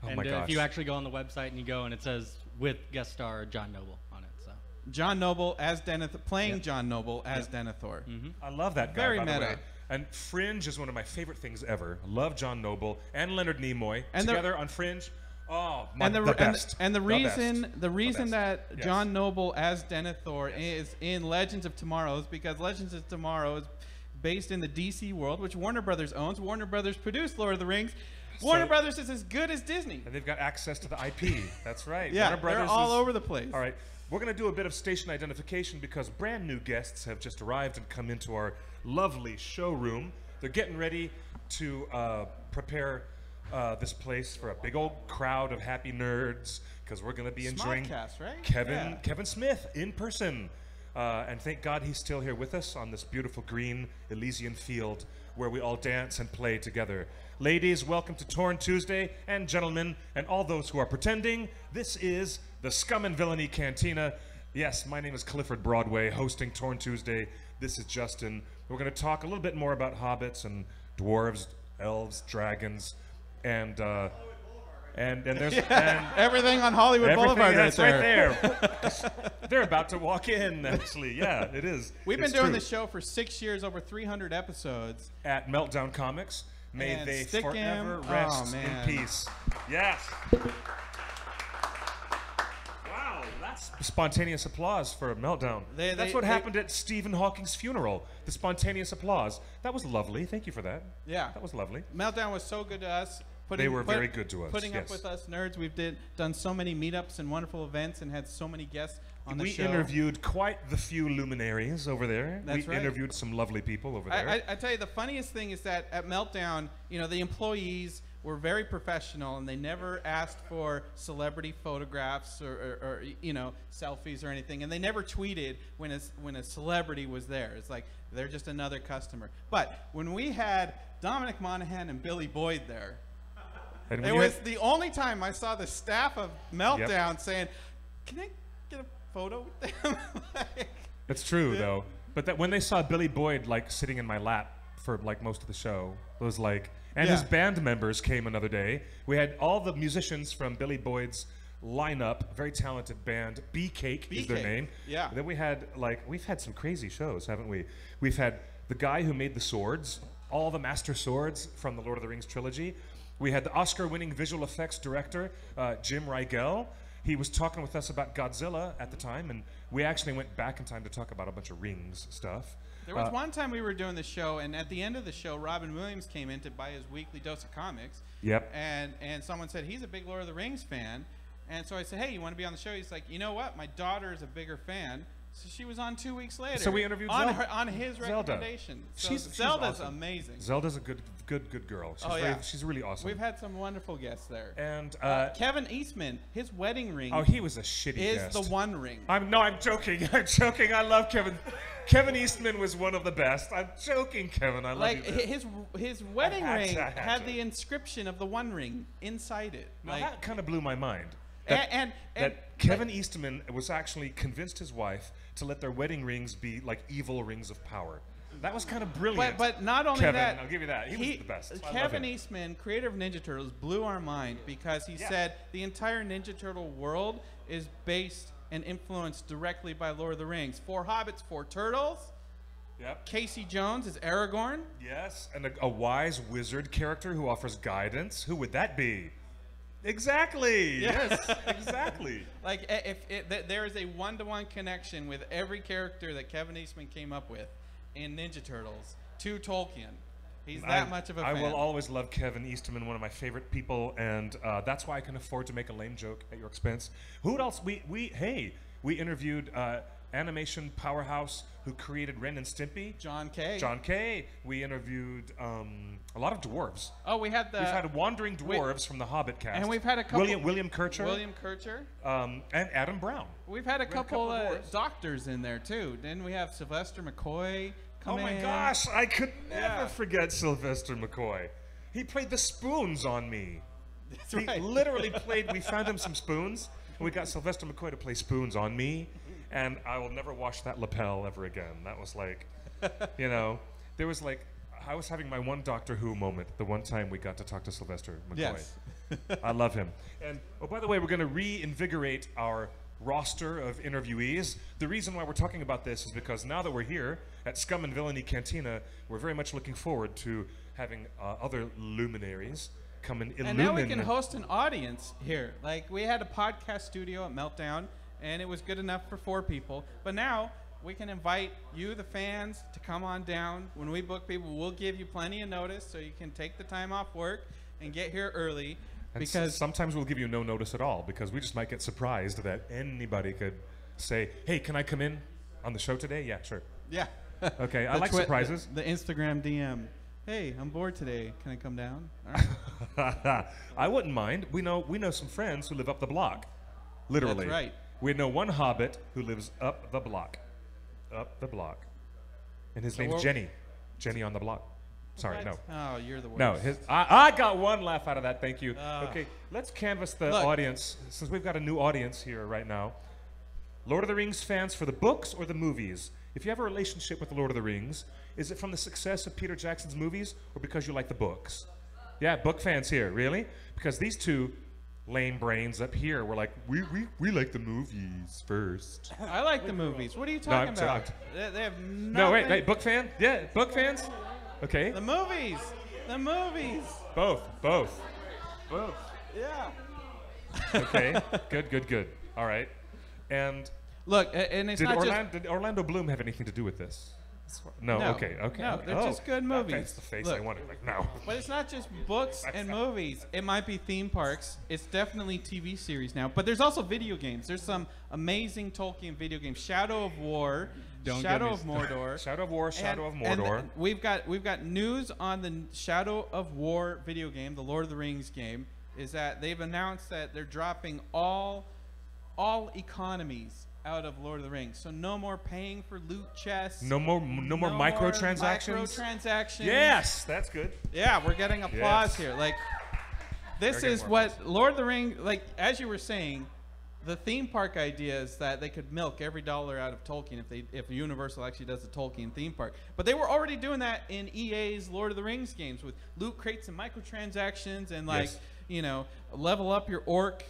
Oh and my gosh. if you actually go on the website and you go and it says with guest star John Noble on it. So John Noble as Denethor, playing John Noble as Denethor. I love that guy, Very by the meta. way. And Fringe is one of my favorite things ever. I love John Noble and Leonard Nimoy And together on Fringe. Oh, The best. reason The best. that Yes. John Noble as Denethor is in Legends of Tomorrow is because Legends of Tomorrow is based in the DC world, which Warner Brothers owns. Warner Brothers produced Lord of the Rings. Warner Brothers is as good as Disney. And they've got access to the IP. That's right. Yeah, Warner Brothers they're all is- over the place. All right. We're going to do a bit of station identification because brand new guests have just arrived and come into our lovely showroom. They're getting ready to prepare this place for a big old crowd of happy nerds because we're going to be enjoying Smodcast, right? Kevin Smith in person. And thank God he's still here with us on this beautiful green Elysian field where we all dance and play together. Ladies, welcome to Torn Tuesday, and gentlemen, and all those who are pretending, this is the Scum and Villainy Cantina. Yes, my name is Clifford Broadway, hosting Torn Tuesday. This is Justin. We're going to talk a little bit more about hobbits and dwarves, elves, dragons, and there's and Everything on Hollywood Boulevard that's right right there. there. They're about to walk in, actually. Yeah, it is. We've been It's doing true. this show for 6 years, over 300 episodes. At Meltdown Comics. May And they stick 'em. forever Oh, rest in man. peace. Yes. Wow, that's spontaneous applause for Meltdown. That's what happened at Stephen Hawking's funeral. The spontaneous applause. That was lovely. Thank you for that. Yeah. That was lovely. Meltdown was so good to us. They were very good to us, Putting up yes. with us nerds. We've done so many meetups and wonderful events and had so many guests on the We show. interviewed quite the few luminaries over there. That's we right. interviewed some lovely people over there. I tell you, the funniest thing is that at Meltdown, the employees were very professional and they never asked for celebrity photographs or selfies or anything, and they never tweeted when a celebrity was there. It's like they're just another customer. But when we had Dominic Monaghan and Billy Boyd there, And it we was had- the only time I saw the staff of Meltdown saying, "Can I get a photo with them?" Like, It's true though. But that when they saw Billy Boyd like sitting in my lap for like most of the show, it was like, and his Yeah. band members came another day. We had all the musicians from Billy Boyd's lineup, very talented band. Bee Cake is their Cake, name. yeah. Then we had we've had some crazy shows, haven't we? We've had the guy who made the swords, all the master swords from the Lord of the Rings trilogy. We had the Oscar-winning visual effects director, Jim Rigel. He was talking with us about Godzilla at the time, and we actually went back in time to talk about a bunch of Rings stuff. there was one time we were doing the show, and at the end of the show, Robin Williams came in to buy his weekly dose of comics. Yep. And someone said he's a big Lord of the Rings fan, and so I said, "Hey, you want to be on the show?" He's like, "You know what? My daughter is a bigger fan, So she was on 2 weeks later. So we interviewed on Zelda. on his Zelda. recommendation. So She's Zelda's awesome. amazing. Zelda's a good girl. She's she's really awesome. We've had some wonderful guests there. And Kevin Eastman, his wedding ring oh, he was a shitty is guest. the One Ring. I'm joking. I'm joking. I love Kevin. Kevin Eastman was one of the best. I'm joking, Kevin. I love Like you. his wedding I ring had had to. the inscription of the One Ring inside it. Now, Like, that kind of blew my mind. and That Kevin Eastman was actually convinced his wife to let their wedding rings be like evil rings of power. That was kind of brilliant. But not only Kevin, that, I'll give you that. He was the best. I love Kevin him. Eastman, creator of Ninja Turtles, blew our mind because he said the entire Ninja Turtle world is based and influenced directly by Lord of the Rings. 4 hobbits, 4 turtles. Yep. Casey Jones is Aragorn. Yes, and a wise wizard character who offers guidance. Who would that be? Exactly. Yes, exactly. Like there is a one-to-one connection with every character that Kevin Eastman came up with in Ninja Turtles to Tolkien. He's that much of a fan. I will always love Kevin Eastman, one of my favorite people, and that's why I can afford to make a lame joke at your expense. Who else? We interviewed animation powerhouse who created Ren and Stimpy. John Kay. John Kay. We interviewed a lot of dwarves. Oh, we've had wandering dwarves from the Hobbit cast. And we've had a couple. William Kircher. William Kircher. And Adam Brown. We've had a couple dwarves. doctors in there too. Didn't we have Sylvester McCoy come Oh my in? gosh, I could never forget Sylvester McCoy. He played the spoons on me. That's He right. literally played, we found him some spoons, and we got Sylvester McCoy to play spoons on me, and I will never wash that lapel ever again. That was like, there was like, I was having my one Doctor Who moment the one time we got to talk to Sylvester McCoy. Yes. I love him. And, oh, by the way, we're going to reinvigorate our roster of interviewees. The reason why we're talking about this is because now that we're here at Scum and Villainy Cantina, we're very much looking forward to having other luminaries come and illumine. And now we can host an audience here. Like, we had a podcast studio at Meltdown, and it was good enough for 4 people. But now we can invite you, the fans, to come on down. When we book people, we'll give you plenty of notice so you can take the time off work and get here early. And because sometimes we'll give you no notice at all because we just might get surprised that anybody could say, hey, can I come in on the show today? Yeah, sure. yeah. Okay, I like surprises. The Instagram DM. Hey, I'm bored today. Can I come down? All right. I wouldn't mind. We know some friends who live up the block. Literally. That's right. We know one hobbit who lives up the block. Up the block. And his name's Jenny. Jenny on the block. Sorry, What? no. Oh, you're the worst. No, I got one laugh out of that. Thank you. Oh. Okay, let's canvass the Look. audience since we've got a new audience here right now. Lord of the Rings fans for the books or the movies? If you have a relationship with the Lord of the Rings, is it from the success of Peter Jackson's movies or because you like the books? Yeah, book fans here, really? Because these two lame brains up here were like, we like the movies first. I like the movies. What are you No, I'm talking about? sorry. They have nothing. No, wait, book fan? Yeah, book fans? Okay. The movies. The movies. Both. Yeah. Okay, good. All right. And Look, and it's not just did Orlando Bloom have anything to do with this? No. No. Okay. No, they're just good movies. That's the face Look. I wanted. Like, no. But it's not just books and movies. It might be theme parks. It's definitely TV series now. But there's also video games. There's some amazing Tolkien video games. Shadow of War, Shadow of Mordor. Shadow of War, Shadow of and Mordor. we've got news on the Shadow of War video game, the Lord of the Rings game, is that they've announced that they're dropping all economies out of Lord of the Rings. So no more paying for loot chests. No more microtransactions. Microtransactions. Yes, that's good. Yeah, we're getting applause Yes. here. Like, this They're is getting what Lord of the Rings, like, as you were saying, the theme park idea is that they could milk every dollar out of Tolkien if Universal actually does a Tolkien theme park. But they were already doing that in EA's Lord of the Rings games with loot crates and microtransactions and, like, Yes. Level up your orc,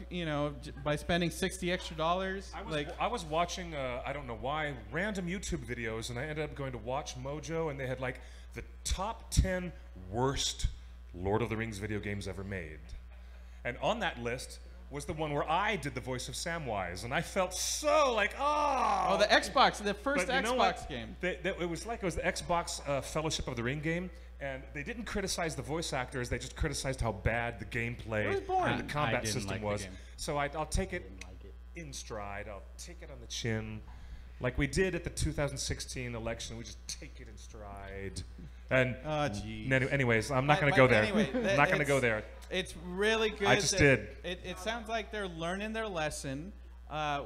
by spending $60 extra. I was watching, I don't know why, random YouTube videos, and I ended up going to Watch Mojo, and they had like the top 10 worst Lord of the Rings video games ever made. And on that list was the one where I did the voice of Samwise, and I felt so like, Oh, the Xbox, the first But you know Xbox what? game. It was the Xbox Fellowship of the Ring game, and they didn't criticize the voice actors. They just criticized how bad the gameplay It was boring. and the combat didn't system like the was. game. So I'll take it in stride. I'll take it on the chin. Like we did at the 2016 election, we just take it in stride. And Oh, geez. anyways, I'm not going to go there. Anyway, I'm not going to go there. It's really good. I just did. It sounds like they're learning their lesson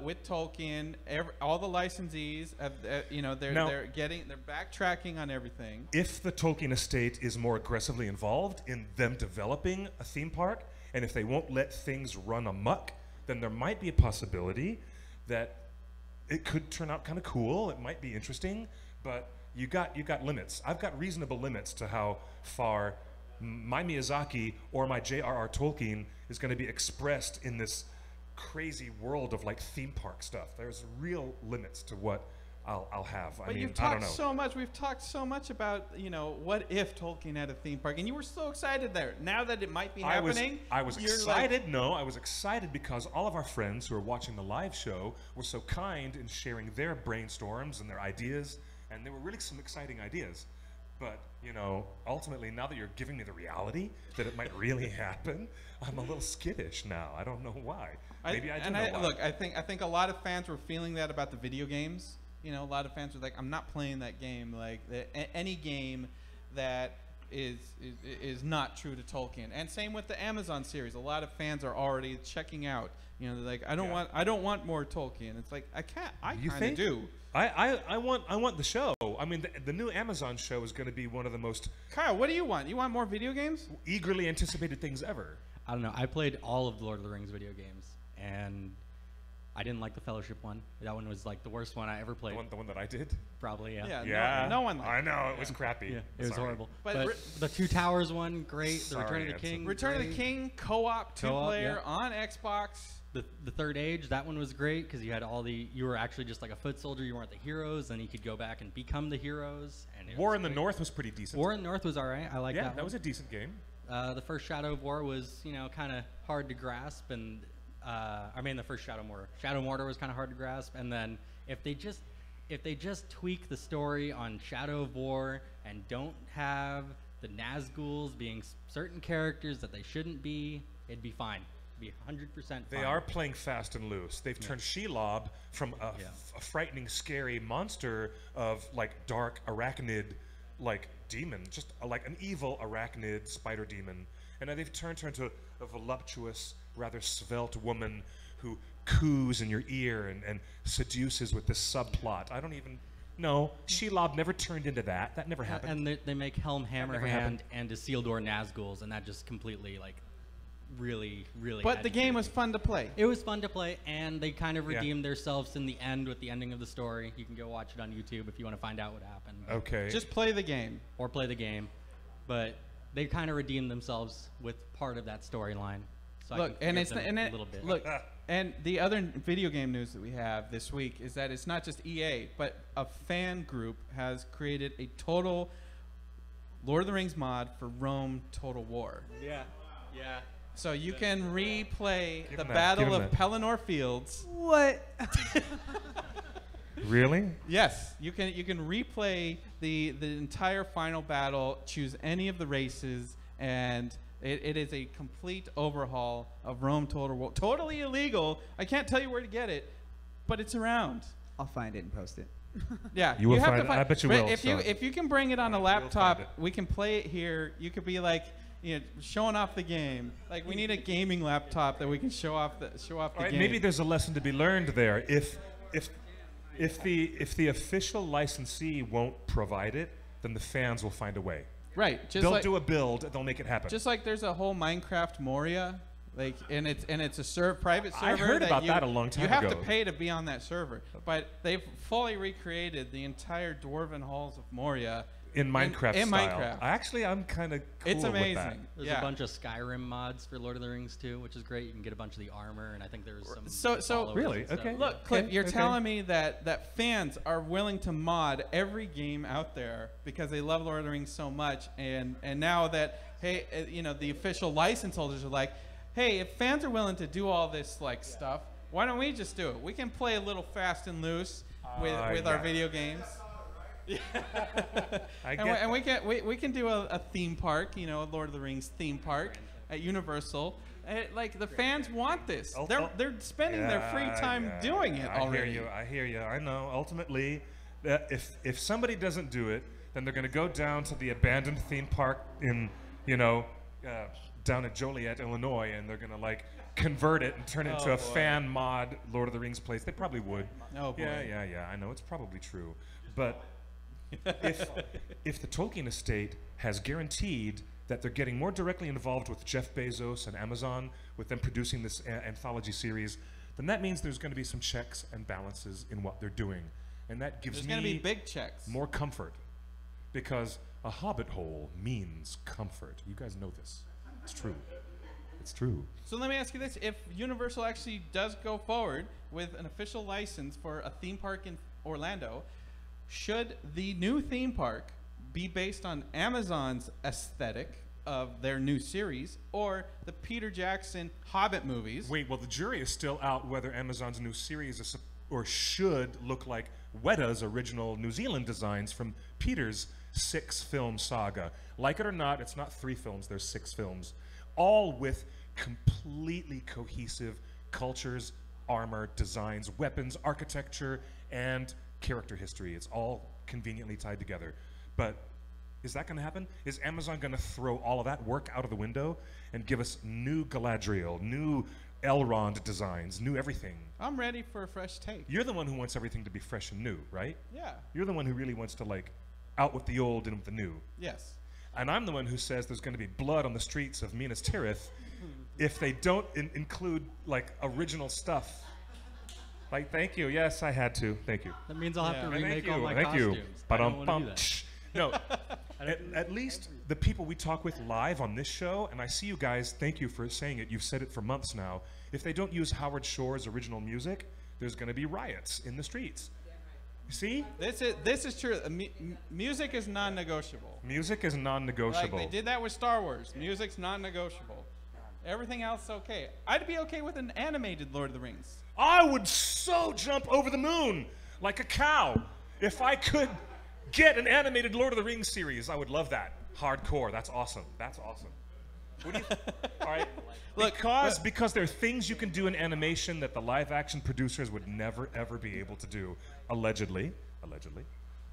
with Tolkien. All the licensees, they're backtracking on everything. If the Tolkien estate is more aggressively involved in them developing a theme park, and if they won't let things run amok, then there might be a possibility that it could turn out kind of cool. It might be interesting, but you got limits. I've got reasonable limits to how far my Miyazaki or my J.R.R. Tolkien is going to be expressed in this crazy world of like theme park stuff. There's real limits to what I'll have. But you've talked so much. We've talked so much about, what if Tolkien had a theme park, and you were so excited there. Now that it might be happening, I was excited. No, I was excited because all of our friends who are watching the live show were so kind in sharing their brainstorms and their ideas, and there were really some exciting ideas. But ultimately, now that you're giving me the reality that it might really happen, I'm a little skittish now. I don't know why. Maybe I do know why. Look, I think a lot of fans were feeling that about the video games. A lot of fans were like, I'm not playing that game. Like any game that is not true to Tolkien. And same with the Amazon series. A lot of fans are already checking out. They're like, I don't want more Tolkien. It's like I kind of do. I want the show. I mean, the new Amazon show is going to be one of the most Kyle, what do you want? You want more video games? eagerly anticipated things ever. I don't know. I played all of the Lord of the Rings video games, and I didn't like the Fellowship one. That one was like the worst one I ever played. The one that I did. Probably, yeah. Yeah. Yeah, No one liked I know it was crappy. Yeah, it was horrible. But the Two Towers one, great. The Return of the Sorry, King, Return of the great. King co-op two-player yeah. on Xbox. The Third Age, that one was great because you had you were actually just like a foot soldier. You weren't the heroes, and you could go back and become the heroes. And War in the North was pretty decent. War in the North was all right. I like that. That was a decent game. The first Shadow of War was, kind of hard to grasp, and the first Shadow of Mordor was kind of hard to grasp, and then if they just tweak the story on Shadow of War and don't have the Nazguls being certain characters that they shouldn't be, it'd be fine. It'd be 100% fine. They are playing fast and loose. They've turned Shelob from a frightening, scary monster of like dark arachnid, like demon, just like an evil arachnid spider demon, and now they've turned her into a voluptuous, rather svelte woman who coos in your ear and seduces with this subplot. I don't even know. Shelob never turned into that. That never happened. And they make Helm Hammerhand and Isildur Nazguls, and that just completely like really. But the game was fun to play. It was fun to play, and they kind of redeemed themselves in the end with the ending of the story. You can go watch it on YouTube if you want to find out what happened. Okay. Just play the game. Or play the game, but they kind of redeemed themselves with part of that storyline. So Look, I can and forgive them a little bit. Look, and the other video game news that we have this week is that it's not just EA, but a fan group has created a total Lord of the Rings mod for Rome Total War. Yeah. So you can replay the that, Battle give 'em of that. Pelennor Fields. What? Really? Yes, you can replay the entire final battle, choose any of the races, and it is a complete overhaul of Rome Total War. Totally illegal. I can't tell you where to get it, but it's around. I'll find it and post it. Yeah, You will have find to it. I bet you but will, If so. you can bring it on a You'll find laptop, it. we can play it here. You could be like, showing off the game. Like we need a gaming laptop that we can show off the All right, game. maybe there's a lesson to be learned there. If the official licensee won't provide it, then the fans will find a way. right. Just They'll like, do a build. They'll make it happen. Just like there's a whole Minecraft Moria, like and it's a private server. I heard about that a long time You have ago. to pay to be on that server, but they've fully recreated the entire Dwarven halls of Moria in Minecraft in style. Minecraft. Actually, I'm kind of cool It's with that. amazing. There's Yeah. a bunch of Skyrim mods for Lord of the Rings too, which is great. You can get a bunch of the armor, and I think there's some. So followers Really? and stuff. Okay. Look, Cliff, Okay, you're okay. telling me that fans are willing to mod every game out there because they love Lord of the Rings so much, and now that the official license holders are like, hey, if fans are willing to do all this like stuff, why don't we just do it? We can play a little fast and loose with our yeah. video games. I And, get we can do a theme park, a Lord of the Rings theme park. at Universal. Like the fans want this. Oh, They're spending their free time doing it already. I hear you. I know. Ultimately, if somebody doesn't do it, then they're going to go down to the abandoned theme park in, down at Joliet, Illinois, and they're going to like convert it and turn it into a fan mod Lord of the Rings place. They probably would. Oh boy. Yeah. I know it's probably true, but if the Tolkien estate has guaranteed that they're getting more directly involved with Jeff Bezos and Amazon, with them producing this anthology series, then that means there's going to be some checks and balances in what they're doing, and that gives There's me going to be big checks. more comfort, because a hobbit hole means comfort. You guys know this. It's true. It's true. So let me ask you this: if Universal actually does go forward with an official license for a theme park in Orlando, should the new theme park be based on Amazon's aesthetic of their new series or the Peter Jackson Hobbit movies? Wait, well, the jury is still out whether Amazon's new series is or should look like Weta's original New Zealand designs from Peter's 6-film saga. Like it or not, it's not 3 films, there's 6 films, all with completely cohesive cultures, armor, designs, weapons, architecture, and character history. It's all conveniently tied together. But is that going to happen? Is Amazon going to throw all of that work out of the window and give us new Galadriel, new Elrond designs, new everything? I'm ready for a fresh take. You're the one who wants everything to be fresh and new, right? Yeah. You're the one who really wants to like out with the old and with the new. Yes. And I'm the one who says there's going to be blood on the streets of Minas Tirith if they don't include like original stuff. Like, thank you. Yes, I had to. Thank you. That means I'll have to Thank remake you. all my Thank costumes. you. I don't want to do that. No, at least the people we talk with live on this show, and I see you guys, thank you for saying it, you've said it for months now, if they don't use Howard Shore's original music, there's going to be riots in the streets. You see? This is true. Music is non-negotiable. Music is Like non-negotiable. they did that with Star Wars. Music's non-negotiable. Everything else okay. I'd be okay with an animated Lord of the Rings. I would so jump over the moon like a cow if I could get an animated Lord of the Rings series. I would love that. Hardcore. That's awesome. That's awesome. What do you all right. Look, because there are things you can do in animation that the live action producers would never ever be able to do. Allegedly. Allegedly.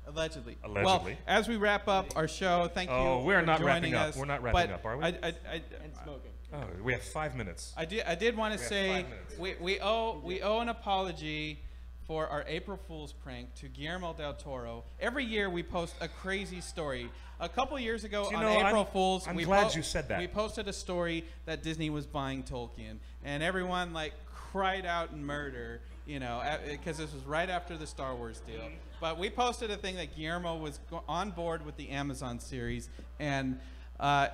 Allegedly. Well, as we wrap up our show, thank you. Oh, we're for not joining wrapping up. us. We're not wrapping But up, are we? And smoking. Oh, we have 5 minutes. I did want to have say 5 minutes. we owe an apology for our April Fool's prank to Guillermo del Toro. Every year we post a crazy story. A couple years ago You on know, April Fool's, I'm we glad you said that. We posted a story that Disney was buying Tolkien, and everyone like cried out in murder, because this was right after the Star Wars deal. But we posted a thing that Guillermo was on board with the Amazon series, and I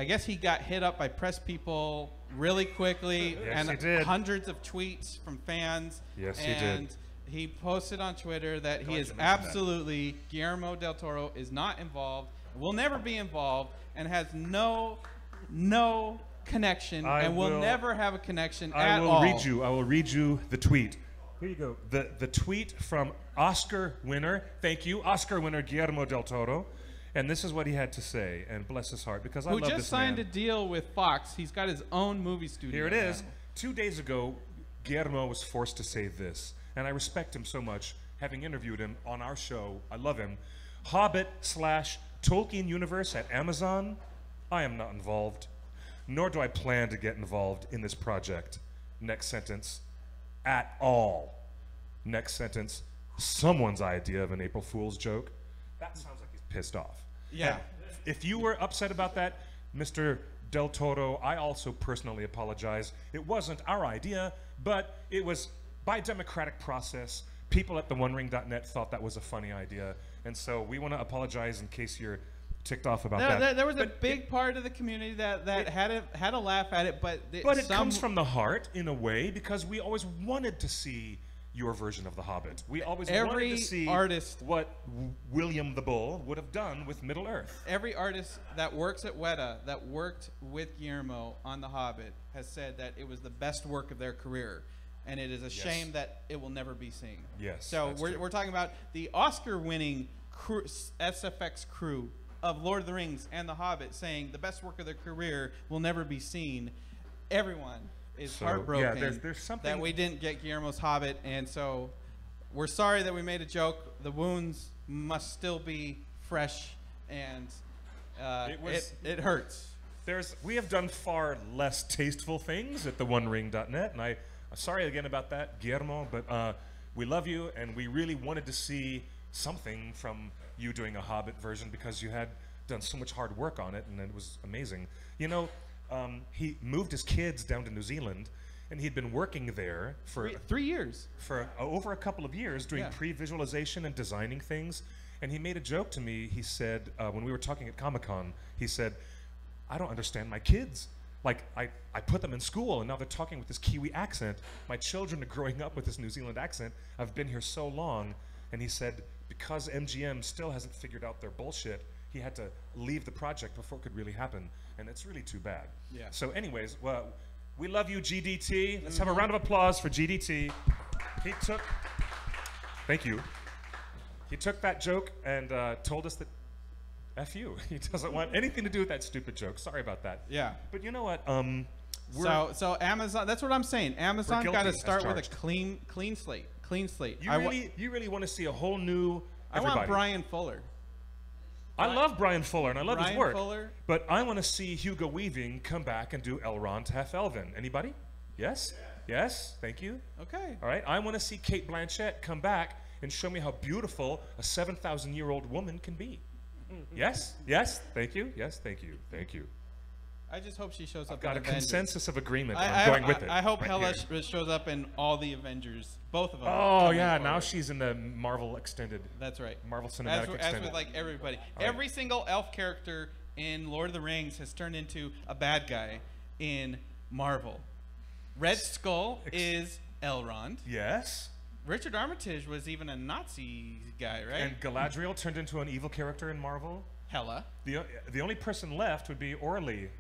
guess he got hit up by press people really quickly, Yes, and he did. hundreds of tweets from fans. Yes, he did. And he posted on Twitter that he Glad is you mentioned that. absolutely Guillermo del Toro is not involved, will never be involved, and has no connection, and will never have a connection at all. I will read you the tweet. Here you go. The tweet from Oscar winner. Thank you, Oscar winner Guillermo del Toro. And this is what he had to say, and bless his heart, because I Who love just this signed man. a deal with Fox. He's got his own movie studio. Here it is. now. 2 days ago, Guillermo was forced to say this, and I respect him so much, having interviewed him on our show. I love him. Hobbit/Tolkien universe at Amazon? I am not involved, nor do I plan to get involved in this project. Next sentence. At all. Next sentence. Someone's idea of an April Fool's joke. That sounds like he's pissed off. Yeah. If you were upset about that, Mr. Del Toro, I also personally apologize. It wasn't our idea, but it was by democratic process. People at TheOneRing.net thought that was a funny idea, and so we want to apologize in case you're ticked off about that. There was a big part of the community that had a laugh at it, but It comes from the heart in a way, because we always wanted to see your version of The Hobbit. We always wanted to see what William the Bull would have done with Middle-earth. Every artist that works at Weta that worked with Guillermo on The Hobbit has said that it was the best work of their career, and it is a shame that it will never be seen. Yes, So that's true. we're talking about the Oscar-winning SFX crew of Lord of the Rings and The Hobbit saying the best work of their career will never be seen, everyone is heartbroken there's something that we didn't get Guillermo's Hobbit, and so we're sorry that we made a joke. The wounds must still be fresh, and it hurts. We have done far less tasteful things at TheOneRing.net, and I'm sorry again about that, Guillermo, but we love you, and we really wanted to see something from you doing a Hobbit version because you had done so much hard work on it, and it was amazing. You know, he moved his kids down to New Zealand, and he'd been working there for 3 years. For over a couple of years doing pre-visualization and designing things. And he made a joke to me. He said, when we were talking at Comic-Con, he said, I don't understand my kids. Like, I put them in school, and now they're talking with this Kiwi accent. My children are growing up with this New Zealand accent. I've been here so long. And he said, because MGM still hasn't figured out their bullshit, he had to leave the project before it could really happen. And it's really too bad. Yeah. So anyways, well, we love you, GDT. Let's have a round of applause for GDT. Thank you. He took that joke and told us that F you. He doesn't want anything to do with that stupid joke. Sorry about that. Yeah. But you know what? So Amazon, that's what I'm saying. Amazon got to guilty start as with a charged. clean slate. Clean slate. You really want to see a whole new I everybody. want Brian Fuller. I love Brian Fuller, and I love his Brian work. Fuller. But I want to see Hugo Weaving come back and do Elrond half-elven. Anybody? Yes? Yes? Thank you. Okay. All right. I want to see Kate Blanchett come back and show me how beautiful a 7,000-year-old woman can be. Yes? Yes? Thank you. Yes? Thank you. Thank you. I just hope she shows up. I've got in a Avengers. consensus of agreement. I'm going with it. I hope right Hela here. shows up in all the Avengers, both of them. Oh coming yeah, forward. now she's in the Marvel Extended. That's right. Marvel Cinematic As Extended. with like everybody, right. every single elf character in Lord of the Rings has turned into a bad guy in Marvel. Red Skull is Elrond. Yes. Richard Armitage was even a Nazi guy, right? And Galadriel turned into an evil character in Marvel. Hela. The only person left would be Orly.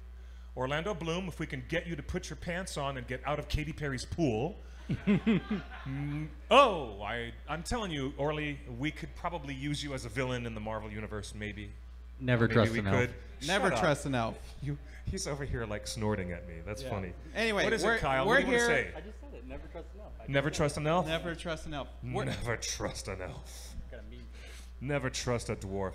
Orlando Bloom, if we can get you to put your pants on and get out of Katy Perry's pool. I'm telling you, Orly, we could probably use you as a villain in the Marvel universe, maybe. Never trust we an elf. could. Never Shut up. trust an elf. He's over here like snorting at me. That's funny. Anyway, what is we're, it, Kyle? we're What do you here. want to say? I just said it. Never trust an elf. Never trust an elf? Never trust an elf. Never trust an elf. Got a meme. Never trust a dwarf.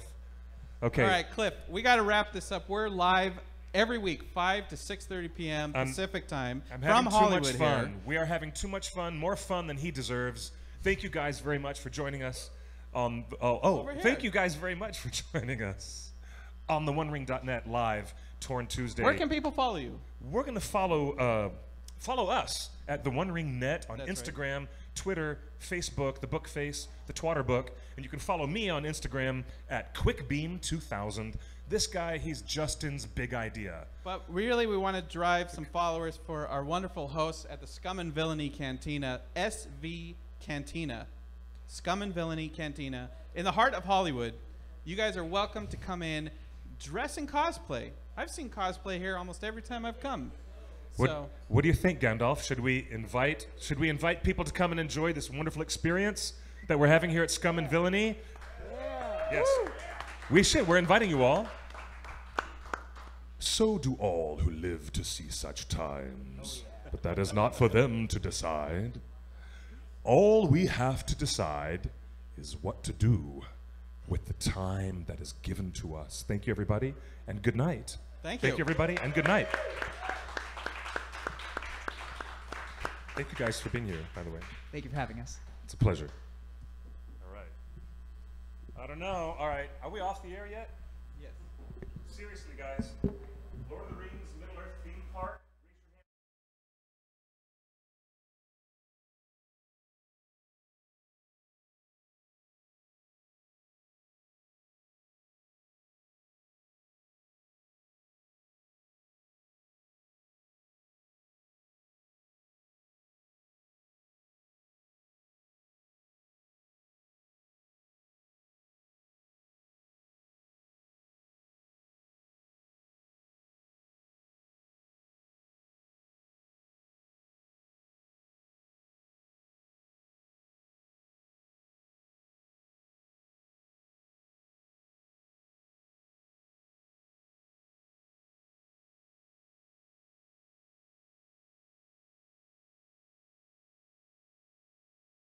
Okay. All right, Cliff, we got to wrap this up. We're live every week, 5 to 6:30 p.m. Pacific time I'm from having Hollywood too much fun. here. We are having too much fun, more fun than he deserves. Thank you guys very much for joining us. Thank you guys very much for joining us on TheOneRing.net live, Torn Tuesday. Where can people follow you? We're going to follow us at TheOneRing.net on That's right. Instagram, Twitter, Facebook, the Book Face, the Twatter Book, and you can follow me on Instagram at QuickBeam2000. This guy, he's Justin's big idea. But really, we want to drive some followers for our wonderful hosts at the Scum and Villainy Cantina, SV Cantina. Scum and Villainy Cantina in the heart of Hollywood. You guys are welcome to come in, dress in cosplay. I've seen cosplay here almost every time I've come. So, What do you think, Gandalf? Should we invite people to come and enjoy this wonderful experience that we're having here at Scum and Villainy? Yes. We should. We're inviting you all. So do all who live to see such times, but that is not for them to decide. All we have to decide is what to do with the time that is given to us. Thank you, everybody, and good night. Thank you. Thank you, everybody, and good night. Thank you guys for being here, by the way. Thank you for having us. It's a pleasure. All right. I don't know. All right. Are we off the air yet? yes. Seriously, guys.